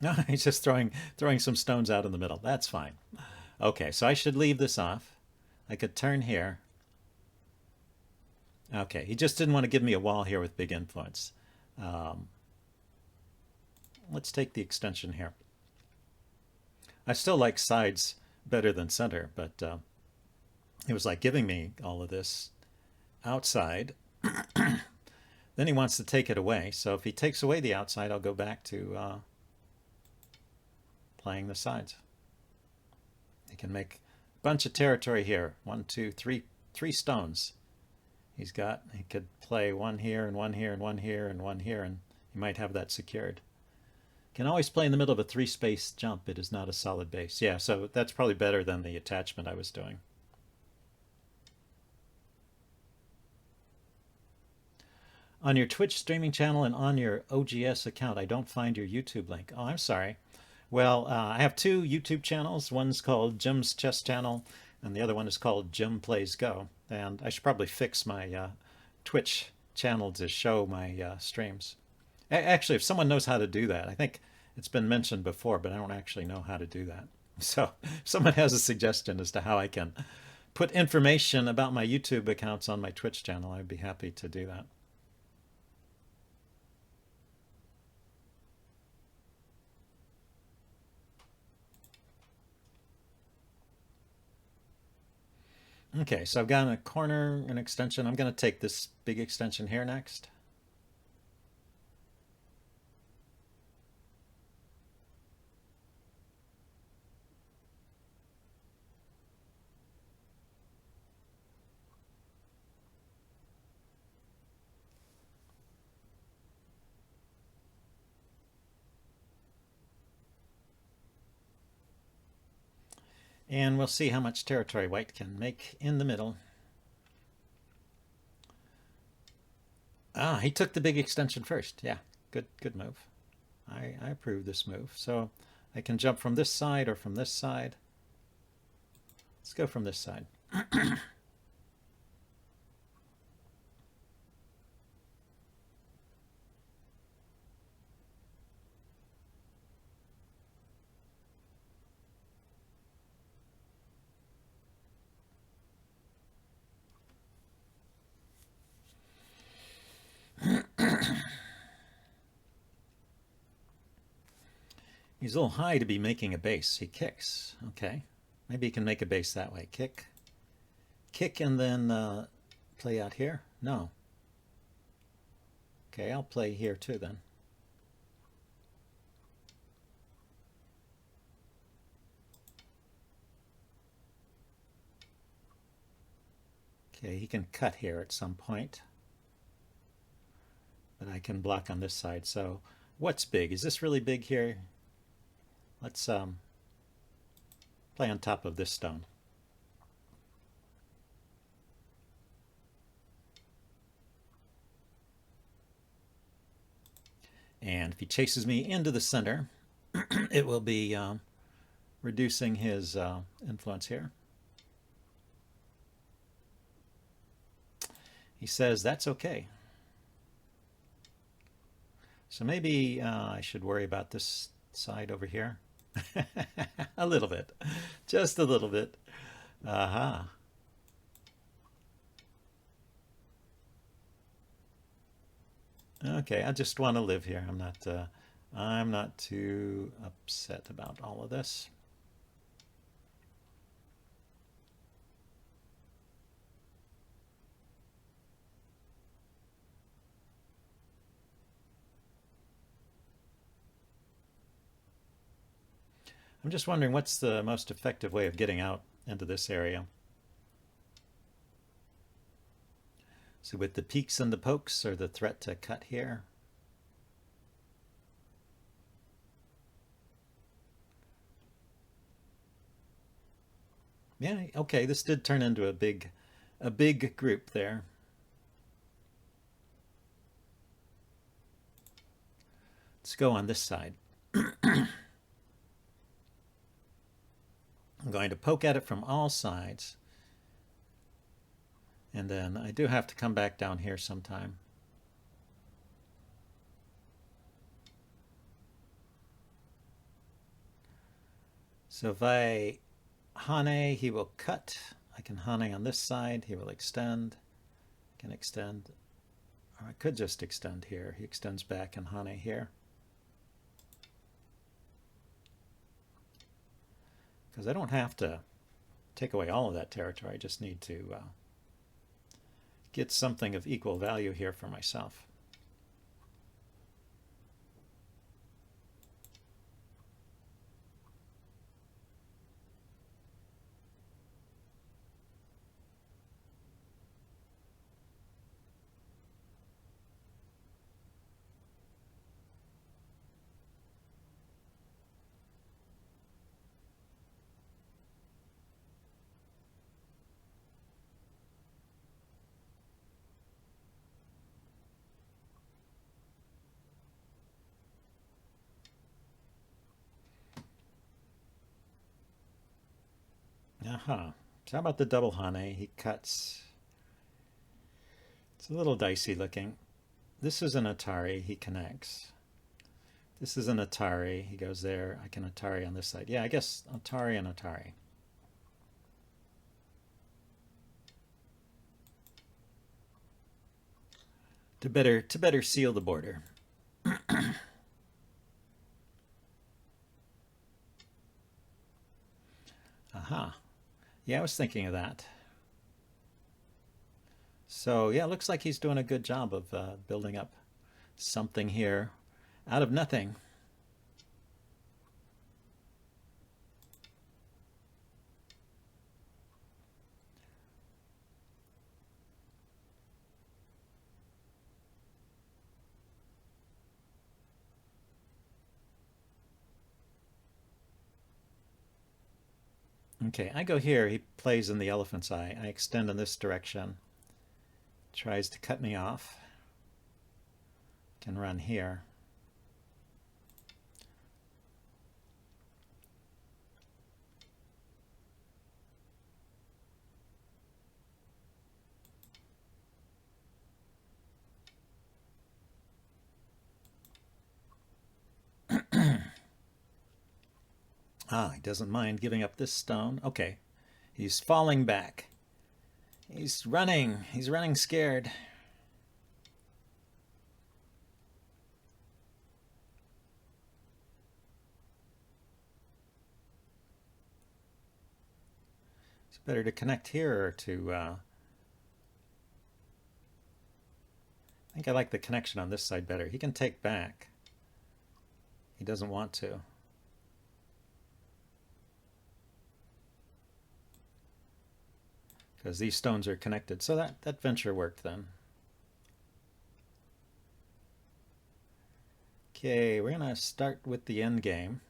No, he's just throwing some stones out in the middle. That's fine. Okay, so I should leave this off. I could turn here. Okay, he just didn't want to give me a wall here with big influence. Um, let's take the extension here. I still like sides better than center, but it was like giving me all of this outside. Then he wants to take it away. So if he takes away the outside, I'll go back to playing the sides. He can make a bunch of territory here. 1, 2, 3, 3 stones. He could play one here and one here and one here and one here, and he might have that secured. Can always play in the middle of a 3-space jump. It is not a solid base. Yeah, so that's probably better than the attachment I was doing. On your Twitch streaming channel and on your OGS account, I don't find your YouTube link. Oh, I'm sorry. Well, I have 2 YouTube channels. One's called Jim's Chess Channel, and the other one is called Jim Plays Go. And I should probably fix my Twitch channel to show my streams. Actually, if someone knows how to do that, I think it's been mentioned before, but I don't actually know how to do that. So if someone has a suggestion as to how I can put information about my YouTube accounts on my Twitch channel, I'd be happy to do that. Okay, so I've got a corner, an extension. I'm going to take this big extension here next. And we'll see how much territory white can make in the middle. Ah, he took the big extension first. Yeah, good move. I approve this move. So I can jump from this side or from this side. Let's go from this side. He's a little high to be making a base. He kicks. Okay. Maybe he can make a base that way. Kick. Kick and then play out here? No. Okay, I'll play here too then. Okay, he can cut here at some point. But I can block on this side. So what's big? Is this really big here? Let's play on top of this stone. And if he chases me into the center, it will be reducing his influence here. He says that's okay. So maybe I should worry about this side over here. A little bit. Just a little bit. Aha. Okay, I just want to live here. I'm not too upset about all of this. I'm just wondering what's the most effective way of getting out into this area. So with the peaks and the pokes, or the threat to cut here. Yeah, okay, this did turn into a big group there. Let's go on this side. I'm going to poke at it from all sides. And then I do have to come back down here sometime. So if I Hane, he will cut. I can Hane on this side. He will extend. I can extend. Or I could just extend here. He extends back and Hane here. Because I don't have to take away all of that territory. I just need to get something of equal value here for myself. Aha. So how about the double Hane? He cuts. It's a little dicey looking. This is an Atari. He connects. This is an Atari. He goes there. I can Atari on this side. Yeah, I guess Atari and Atari. To better seal the border. Aha. Yeah, I was thinking of that. So yeah, it looks like he's doing a good job of building up something here out of nothing. Okay, I go here. He plays in the elephant's eye. I extend in this direction. Tries to cut me off. Can run here. Ah, he doesn't mind giving up this stone. Okay, he's falling back. He's running. He's running scared. It's better to connect here or to... I think I like the connection on this side better. He can take back. He doesn't want to. Because these stones are connected. So that venture worked then. Okay, we're going to start with the end game.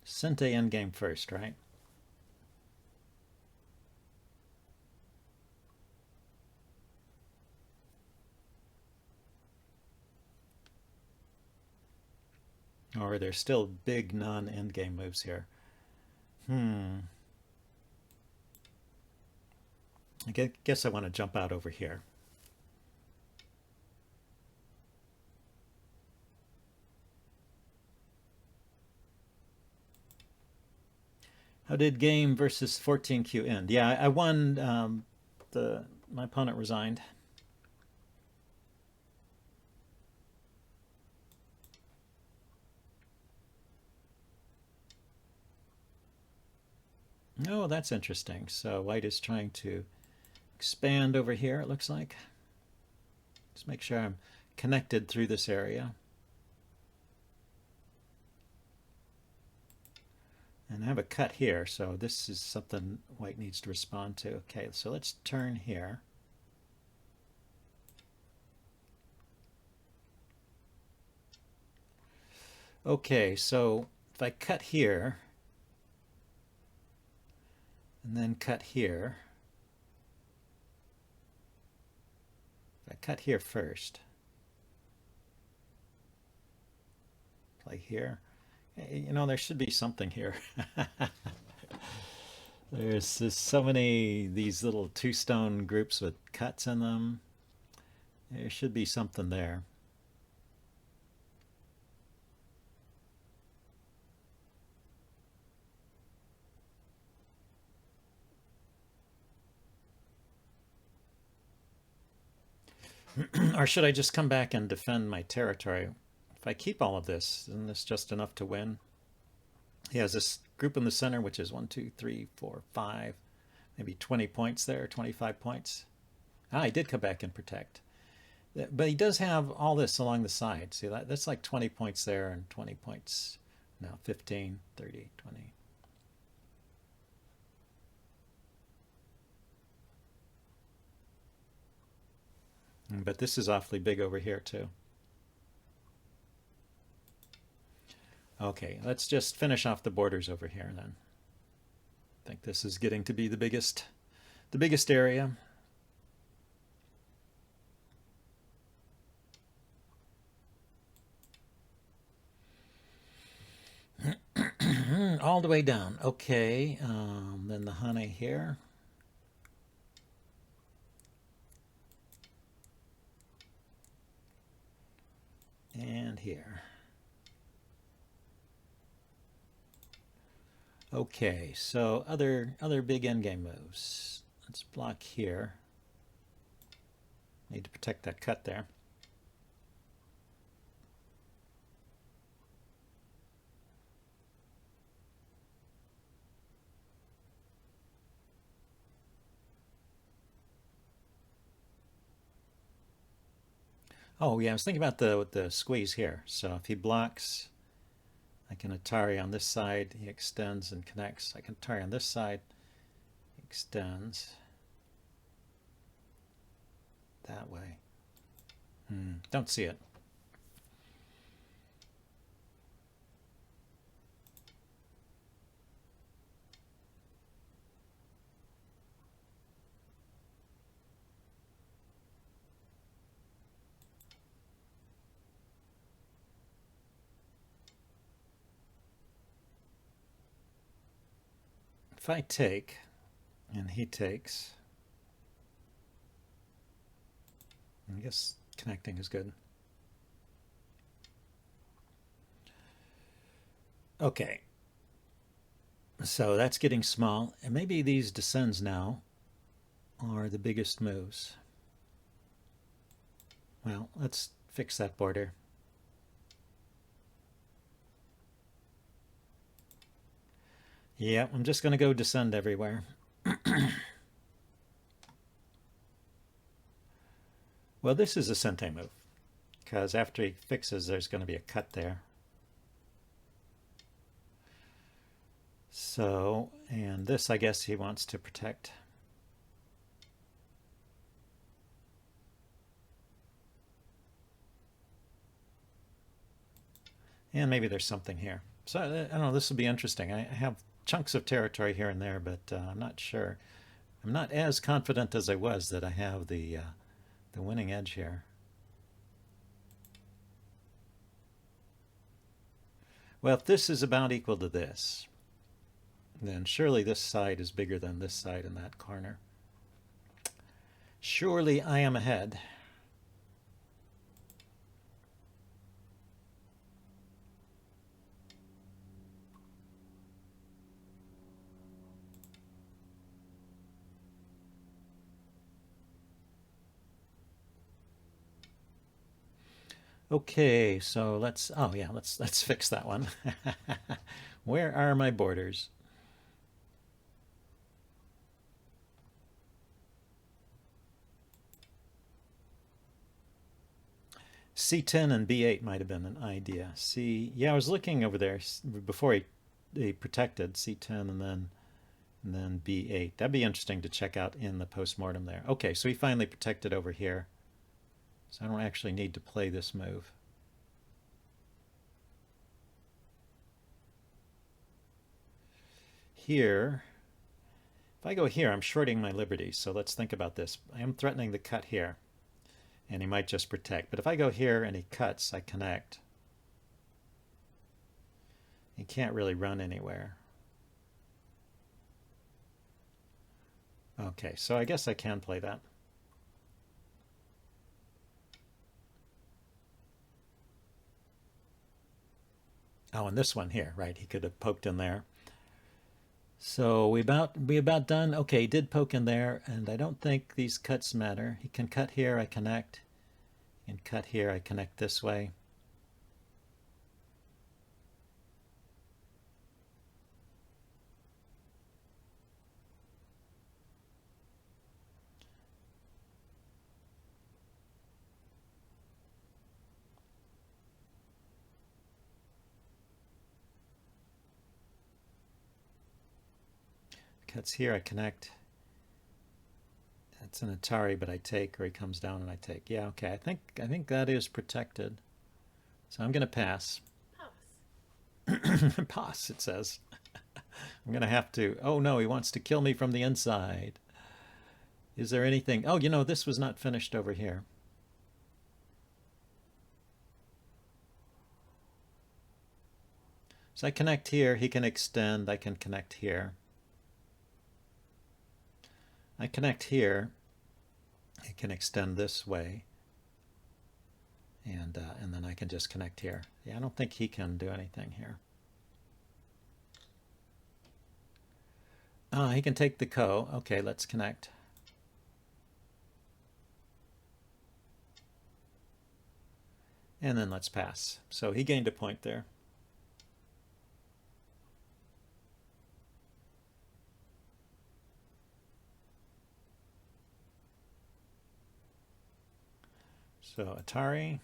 Sente end game first, right? Or there's still big non-end game moves here. I guess I want to jump out over here. How did game versus 14Q end? Yeah, I won. My opponent resigned. Oh, that's interesting. So white is trying to expand over here, it looks like. Just make sure I'm connected through this area. And I have a cut here, so this is something white needs to respond to. Okay, so let's turn here. Okay, so if I cut here, and then cut here, I cut here first, play here. You know, there should be something here. There's just so many these little two-stone groups with cuts in them. There should be something there. Or should I just come back and defend my territory? If I keep all of this, isn't this just enough to win? He has this group in the center, which is 1, 2, 3, 4, 5, maybe 20 points there, 25 points. Ah, he did come back and protect. But he does have all this along the side. See, that's like 20 points there and 20 points. Now 15, 30, 20. But this is awfully big over here too. Okay, let's just finish off the borders over here then. I think this is getting to be the biggest area. All the way down. Okay, then the honey here. And here. Okay, so other big endgame moves. Let's block here. Need to protect that cut there. Oh yeah, I was thinking about the squeeze here. So if he blocks, I can Atari on this side. He extends and connects. I can Atari on this side. Extends that way. Don't see it. If I take and he takes, I guess connecting is good. Okay, so that's getting small, and maybe these descends now are the biggest moves. Well, let's fix that border. Yeah, I'm just going to go descend everywhere. Well, this is a Sente move, because after he fixes, there's going to be a cut there. So, and this, I guess he wants to protect. And maybe there's something here. So, I don't know, this will be interesting. I have chunks of territory here and there, but I'm not sure. I'm not as confident as I was that I have the winning edge here. Well, if this is about equal to this, then surely this side is bigger than this side in that corner. Surely I am ahead. Okay, so let's fix that one. Where are my borders? C10 and B8 might have been an idea. Yeah, I was looking over there before he protected C10 and then B8. That'd be interesting to check out in the postmortem there. Okay, so he finally protected over here. So I don't actually need to play this move. Here, if I go here, I'm shorting my liberty. So let's think about this. I am threatening the cut here, and he might just protect. But if I go here and he cuts, I connect. He can't really run anywhere. Okay, so I guess I can play that. Oh, and this one here, right? He could have poked in there. So we about done. Okay, he did poke in there, and I don't think these cuts matter. He can cut here, I connect. And cut here, I connect this way. Cuts here, I connect. It's an Atari, but I take, or he comes down and I take. Yeah, okay. I think that is protected. So I'm going to pass. Pass. Pass, it says. I'm going to have to. Oh no, he wants to kill me from the inside. Is there anything? Oh, you know, this was not finished over here. So I connect here. He can extend. I can connect here. I connect here. He can extend this way. And then I can just connect here. Yeah, I don't think he can do anything here. He can take the co. Okay, let's connect. And then let's pass. So he gained a point there. So Atari.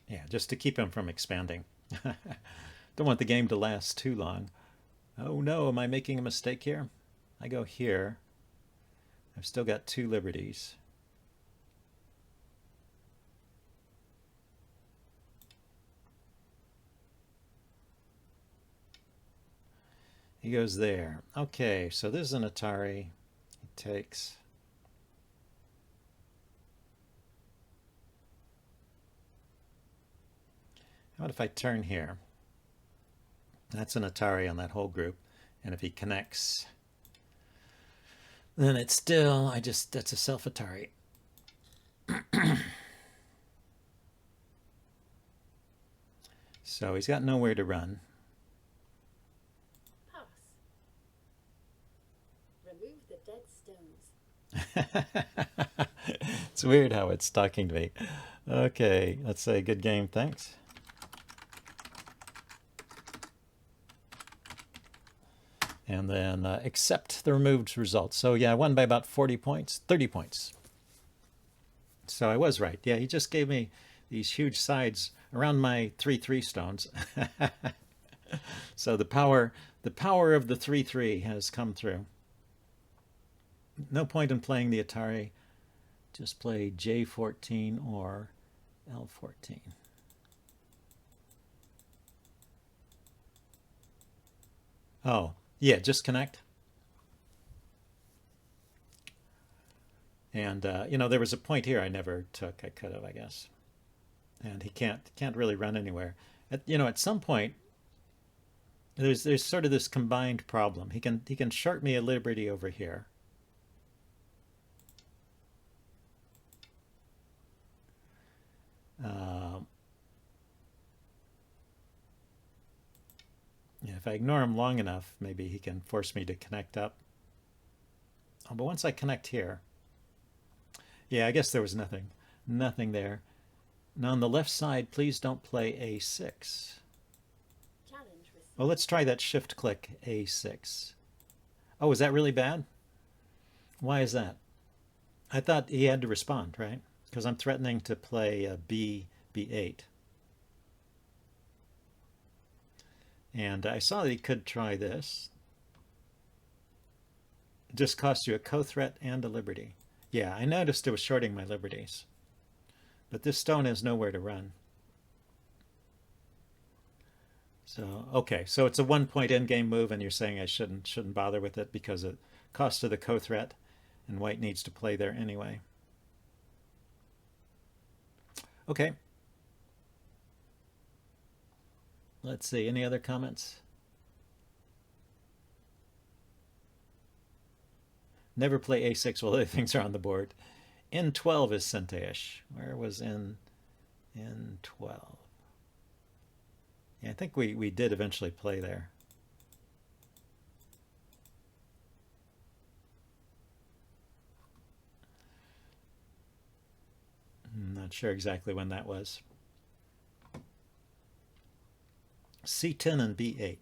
Yeah, just to keep him from expanding. Don't want the game to last too long. Oh no, am I making a mistake here? I go here. I've still got 2 liberties. He goes there. Okay, so this is an Atari. He takes. How about if I turn here? That's an Atari on that whole group. And if he connects, then it's still, that's a self Atari. So he's got nowhere to run. Pass. Remove the dead stones. It's weird how it's talking to me. Okay, let's say good game, thanks. And then accept the removed results. So yeah, I won by about 40 points, 30 points. So I was right. Yeah, he just gave me these huge sides around my 3-3 stones. So the power of the 3-3 has come through. No point in playing the Atari. Just play J14 or L14. Oh, yeah, just connect. And you know, there was a point here I never took. I could have, I guess. And he can't really run anywhere. At some point, there's sort of this combined problem. He can short me a liberty over here. Yeah, if I ignore him long enough, maybe he can force me to connect up. Oh, but once I connect here, yeah, I guess there was nothing there. Now on the left side, please don't play A6. Challenge received. Well, let's try that shift click A6. Oh, is that really bad? Why is that? I thought he had to respond, right? Because I'm threatening to play B8. And I saw that he could try this. It just costs you a co-threat and a liberty. Yeah, I noticed it was shorting my liberties. But this stone has nowhere to run. So, okay, so it's a 1-point endgame move, and you're saying I shouldn't bother with it because it costs to the co-threat, and white needs to play there anyway. Okay. Let's see, any other comments? Never play A6 while other things are on the board. N12 is Centeish. Where was N12? Yeah, I think we did eventually play there. I'm not sure exactly when that was. C10 and B8.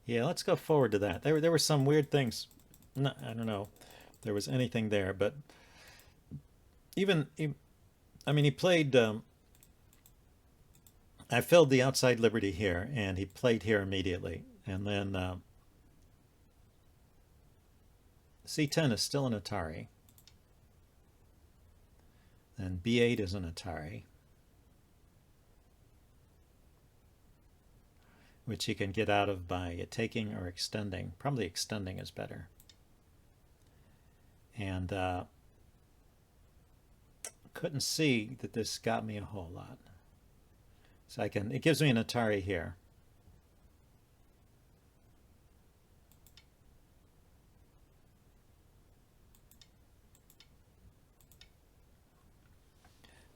Yeah, let's go forward to that. There were some weird things. No, I don't know if there was anything there, but even I mean, he played. I filled the outside liberty here, and he played here immediately, and then C10 is still an Atari, and B8 is an Atari, which he can get out of by taking or extending. Probably extending is better. And couldn't see that this got me a whole lot. So it gives me an Atari here.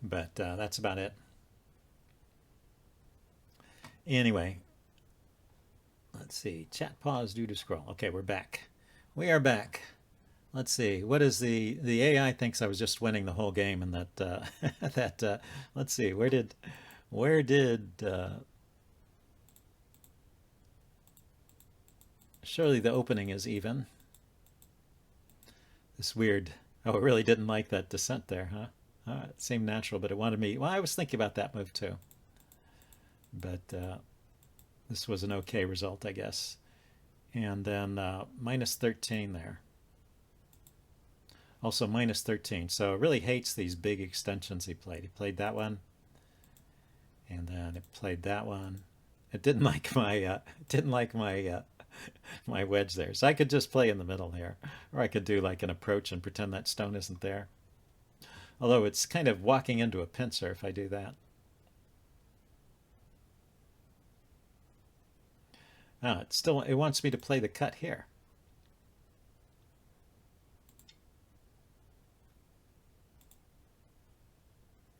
But that's about it. Anyway, let's see. Chat pause due to scroll. Okay, we're back. We are back. Let's see. What is the AI thinks I was just winning the whole game, and that let's see. Where did surely the opening is even. This weird. Oh, it really didn't like that descent there, huh? It seemed natural, but it wanted me. Well, I was thinking about that move too. But this was an okay result, I guess. And then minus 13 there. Also minus 13. So it really hates these big extensions he played. He played that one. And then it played that one. It didn't like my wedge there. So I could just play in the middle here. Or I could do like an approach and pretend that stone isn't there. Although it's kind of walking into a pincer if I do that. It wants me to play the cut here.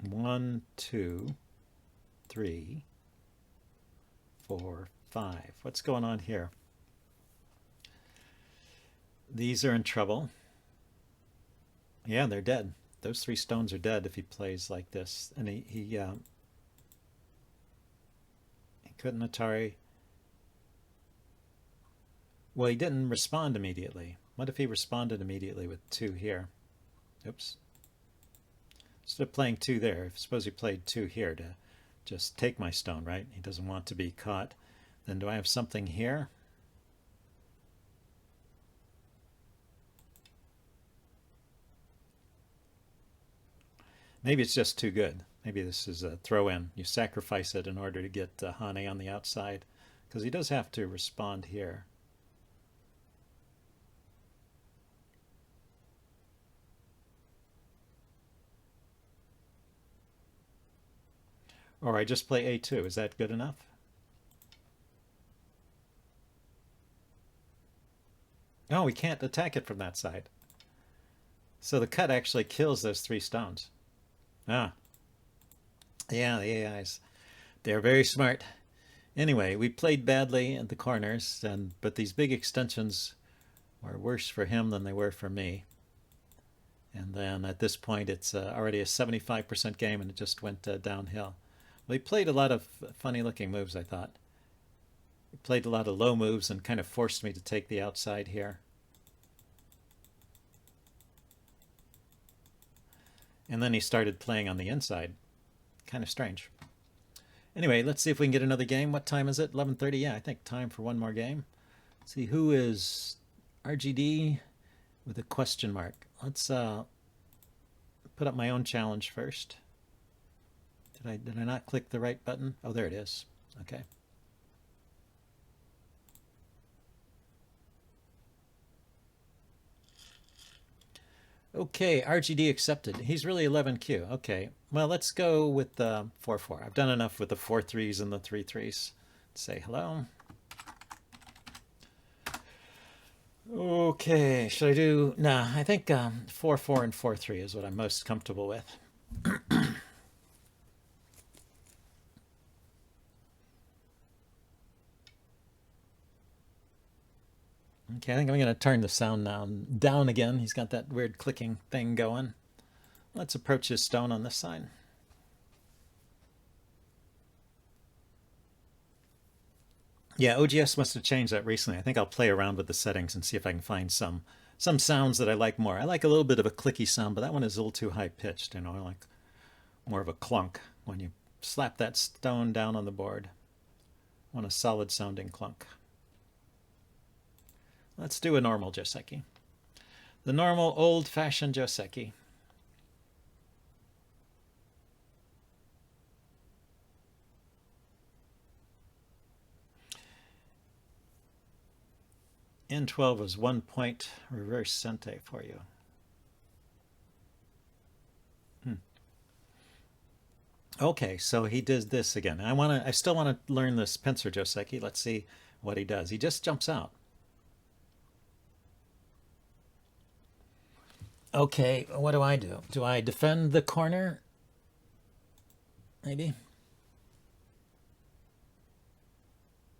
One, two, three, four, five. What's going on here? These are in trouble. Yeah, they're dead. Those three stones are dead if he plays like this. And he couldn't Atari. Well, he didn't respond immediately. What if he responded immediately with two here? Oops. Instead of playing two there, suppose he played two here to just take my stone, right? He doesn't want to be caught. Then do I have something here? Maybe it's just too good. Maybe this is a throw-in. You sacrifice it in order to get Hane on the outside, because he does have to respond here. Or I just play A2. Is that good enough? Oh, we can't attack it from that side. So the cut actually kills those three stones. Ah. Yeah, the AIs. They're very smart. Anyway, we played badly at the corners, but these big extensions were worse for him than they were for me. And then at this point, it's already a 75% game, and it just went downhill. Well, he played a lot of funny-looking moves, I thought. He played a lot of low moves and kind of forced me to take the outside here. And then he started playing on the inside. Kind of strange. Anyway, let's see if we can get another game. What time is it? 11:30? Yeah, I think time for one more game. Let's see, who is RGD with a question mark? Let's put up my own challenge first. Did I not click the right button? Oh, there it is. Okay. Okay, RGD accepted. He's really 11Q. Okay, well, let's go with the 4-4. I've done enough with the 4-3s and the 3-3s. Say hello. Okay, should I do... Nah, I think 4-4 and 4-3 is what I'm most comfortable with. Okay, I think I'm going to turn the sound down again. He's got that weird clicking thing going. Let's approach his stone on this side. Yeah, OGS must have changed that recently. I think I'll play around with the settings and see if I can find some sounds that I like more. I like a little bit of a clicky sound, but that one is a little too high pitched. You know, I like more of a clunk when you slap that stone down on the board. I want a solid sounding clunk. Let's do a normal Joseki. The normal old-fashioned Joseki. N12 was 1 point reverse sente for you. Okay, so he does this again. I still want to learn this pincer Joseki. Let's see what he does. He just jumps out. Okay, what do I do? Do I defend the corner? Maybe?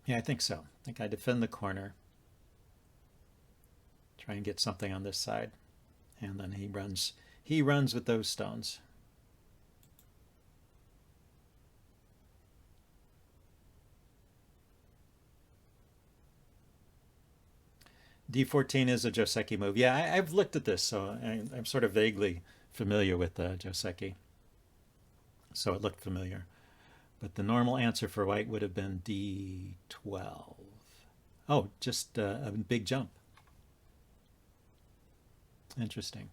Yeah, I think so. I think I defend the corner. Try and get something on this side. And then he runs with those stones. D14 is a Joseki move. Yeah, I've looked at this, so I'm sort of vaguely familiar with Joseki. So it looked familiar. But the normal answer for white would have been D12. Oh, just a big jump. Interesting.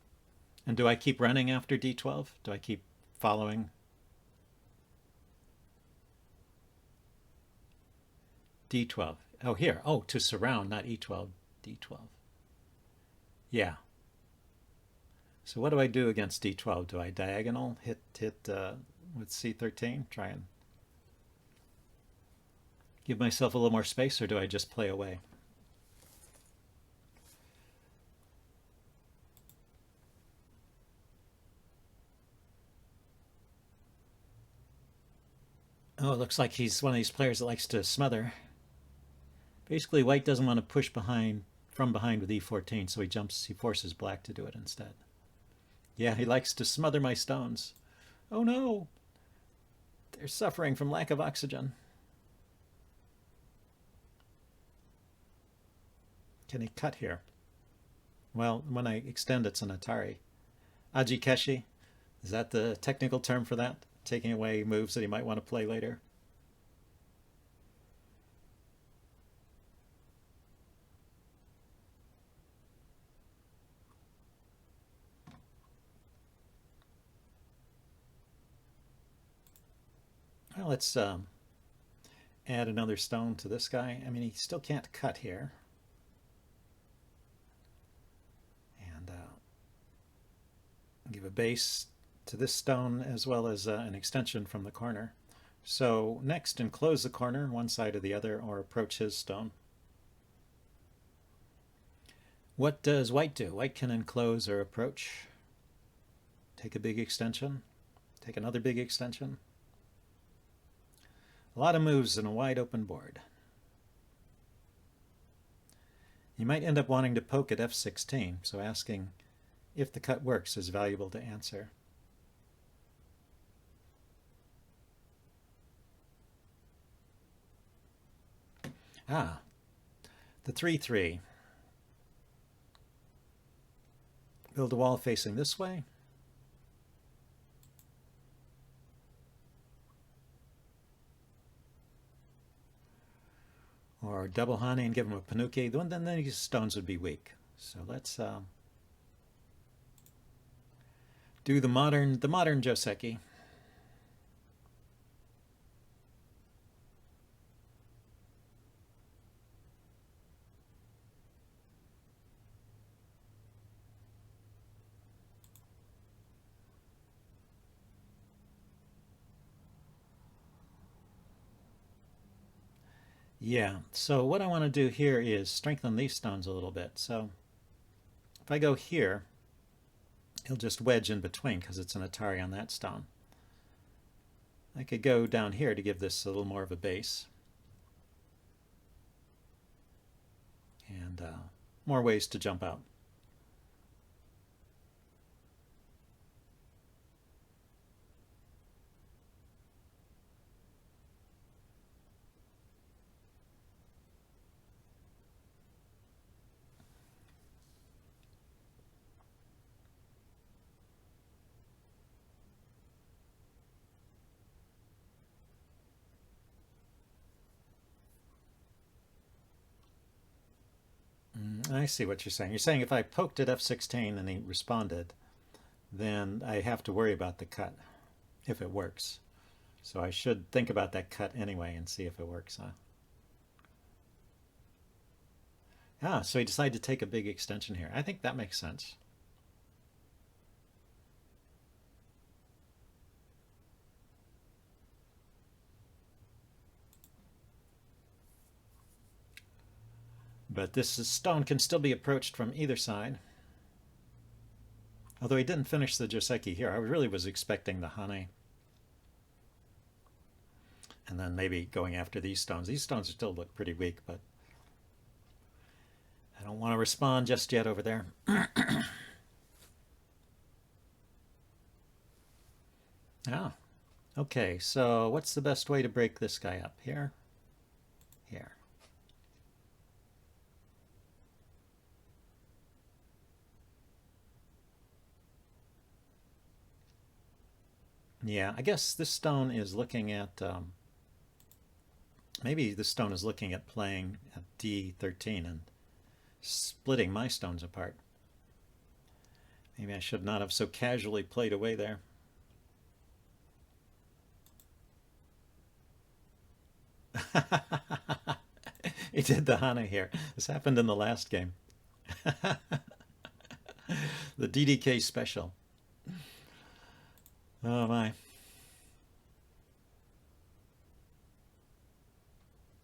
And do I keep running after D12? Do I keep following? D12. Oh, here. Oh, to surround, not E12. D12. Yeah. So what do I do against D12? Do I diagonal hit with C13? Try and give myself a little more space, or do I just play away? Oh, it looks like he's one of these players that likes to smother. Basically, white doesn't want to push from behind with E14, so he forces black to do it instead. Yeah, he likes to smother my stones. Oh no! They're suffering from lack of oxygen. Can he cut here? Well, when I extend, it's an Atari. Ajikeshi, is that the technical term for that? Taking away moves that he might want to play later? Well, let's add another stone to this guy. I mean, he still can't cut here. And give a base to this stone as well as an extension from the corner. So next, enclose the corner, one side or the other, or approach his stone. What does white do? White can enclose or approach. Take a big extension. Take another big extension. A lot of moves in a wide open board. You might end up wanting to poke at F16, so asking if the cut works is valuable to answer. Ah, the 3-3. Build a wall facing this way. Or double honey and give him a panuke. Then these stones would be weak. So let's do the modern Joseki. Yeah, so what I want to do here is strengthen these stones a little bit. So if I go here, he'll just wedge in between because it's an Atari on that stone. I could go down here to give this a little more of a base. And more ways to jump out. I see what you're saying. You're saying if I poked at F16 and he responded, then I have to worry about the cut if it works. So I should think about that cut anyway and see if it works, huh? Ah, so he decided to take a big extension here. I think that makes sense. But this stone can still be approached from either side. Although he didn't finish the Joseki here. I really was expecting the Hane. And then maybe going after these stones. These stones still look pretty weak, but I don't want to respond just yet over there. Ah, okay, so what's the best way to break this guy up? Here? Here. Yeah, I guess this stone is looking at, maybe this stone is looking at playing at D13 and splitting my stones apart. Maybe I should not have so casually played away there. He did the Hana here. This happened in the last game. The DDK special. Oh my.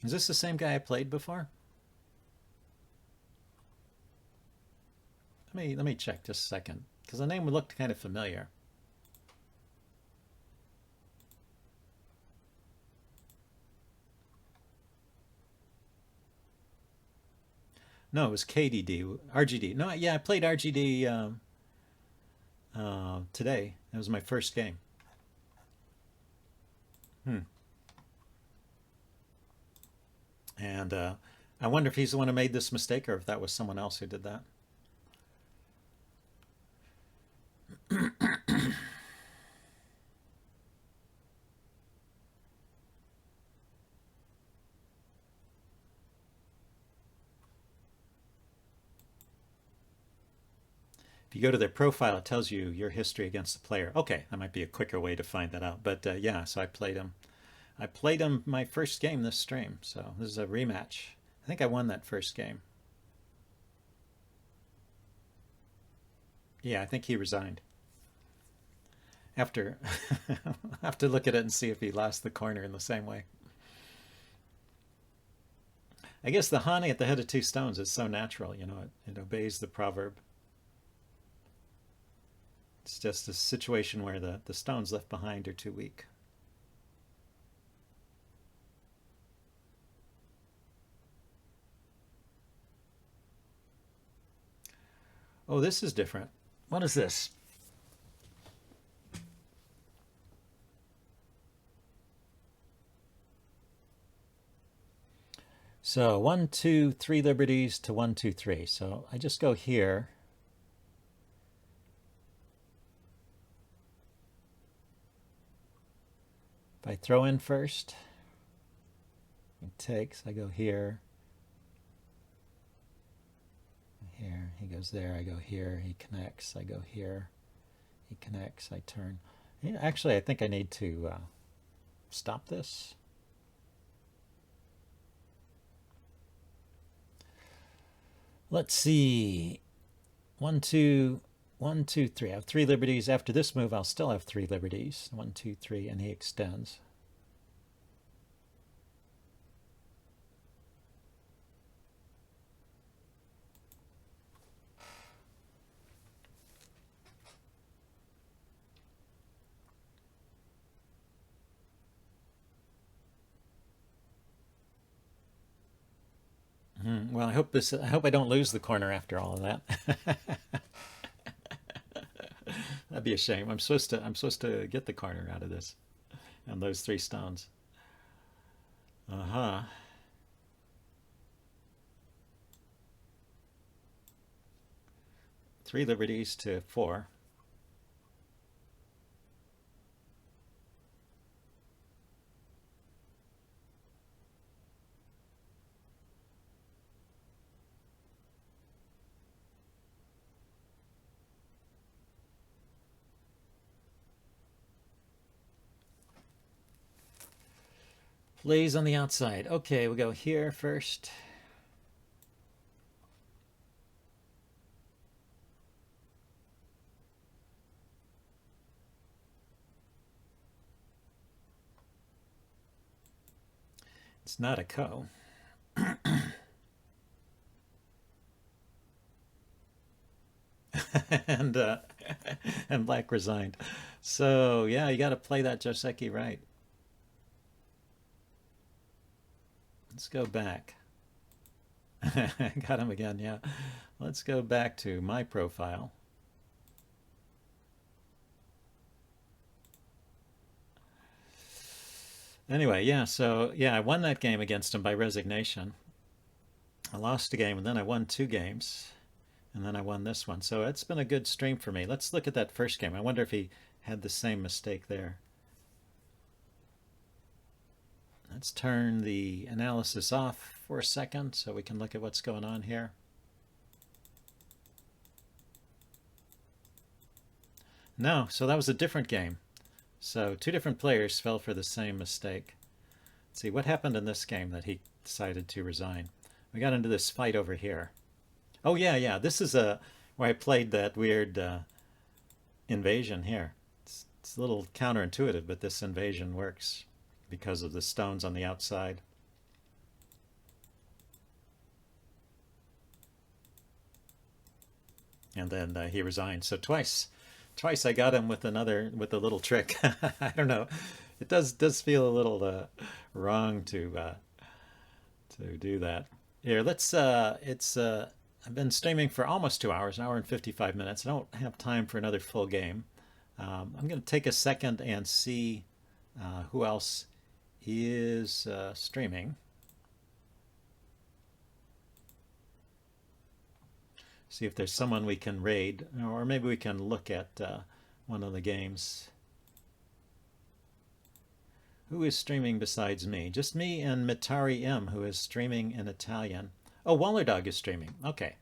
Is this the same guy I played before? Let me check just a second, because the name looked kind of familiar. No, it was KDD, RGD. No, yeah, I played RGD today. That was my first game. And I wonder if he's the one who made this mistake or if that was someone else who did that. If you go to their profile, it tells you your history against the player. Okay, that might be a quicker way to find that out. But yeah, so I played him. I played him my first game this stream, so this is a rematch. I think I won that first game. Yeah, I think he resigned. After, I have to look at it and see if he lost the corner in the same way. I guess the Hane at the head of two stones is so natural, you know, it obeys the proverb. It's just a situation where the stones left behind are too weak. Oh, this is different. What is this? So 1, 2, 3 liberties to 1, 2, 3. So I just go here. If I throw in first, he takes, I go here. Here, he goes there, I go here, he connects, I go here, he connects, I turn. Yeah, actually, I think I need to stop this. Let's see. 1, 2, 1, 2, 3. I have 3 liberties. After this move, I'll still have 3 liberties. 1, 2, 3, and he extends. Well, I hope I don't lose the corner after all of that. That'd be a shame. I'm supposed to get the corner out of this and those 3 stones. Uh-huh. 3 liberties to 4. Plays on the outside. Okay, we'll go here first. It's not a co. and and black resigned. So yeah, you got to play that Joseki right. Let's go back. Got him again, yeah. Let's go back to my profile. Anyway, yeah, so yeah, I won that game against him by resignation. I lost a game and then I won 2 games. And then I won this one. So it's been a good stream for me. Let's look at that first game. I wonder if he had the same mistake there. Let's turn the analysis off for a second so we can look at what's going on here. No, so that was a different game. So 2 different players fell for the same mistake. Let's see, what happened in this game that he decided to resign? We got into this fight over here. Oh yeah, this is where I played that weird invasion here. It's a little counterintuitive, but this invasion works because of the stones on the outside. And then he resigned. So twice I got him with a little trick. I don't know. It does feel a little wrong to do that. Here, let's. I've been streaming for almost 2 hours, an hour and 55 minutes. I don't have time for another full game. I'm going to take a second and see who else is streaming. See if there's someone we can raid, or maybe we can look at one of the games. Who is streaming besides me? Just me and Mitari M, who is streaming in Italian. Oh, Wallerdog is streaming. Okay.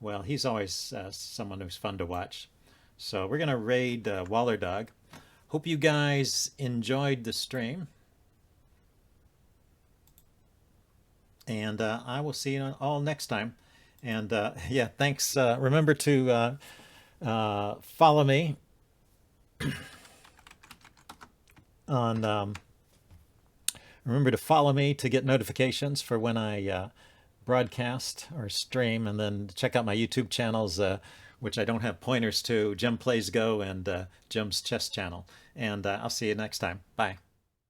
Well, he's always someone who's fun to watch. So we're going to raid Wallerdog. Hope you guys enjoyed the stream. And I will see you all next time. And yeah, thanks. Remember to follow me on... remember to follow me to get notifications for when I broadcast or stream, and then check out my YouTube channels, which I don't have pointers to, Jim Plays Go and Jim's Chess channel. And I'll see you next time. Bye.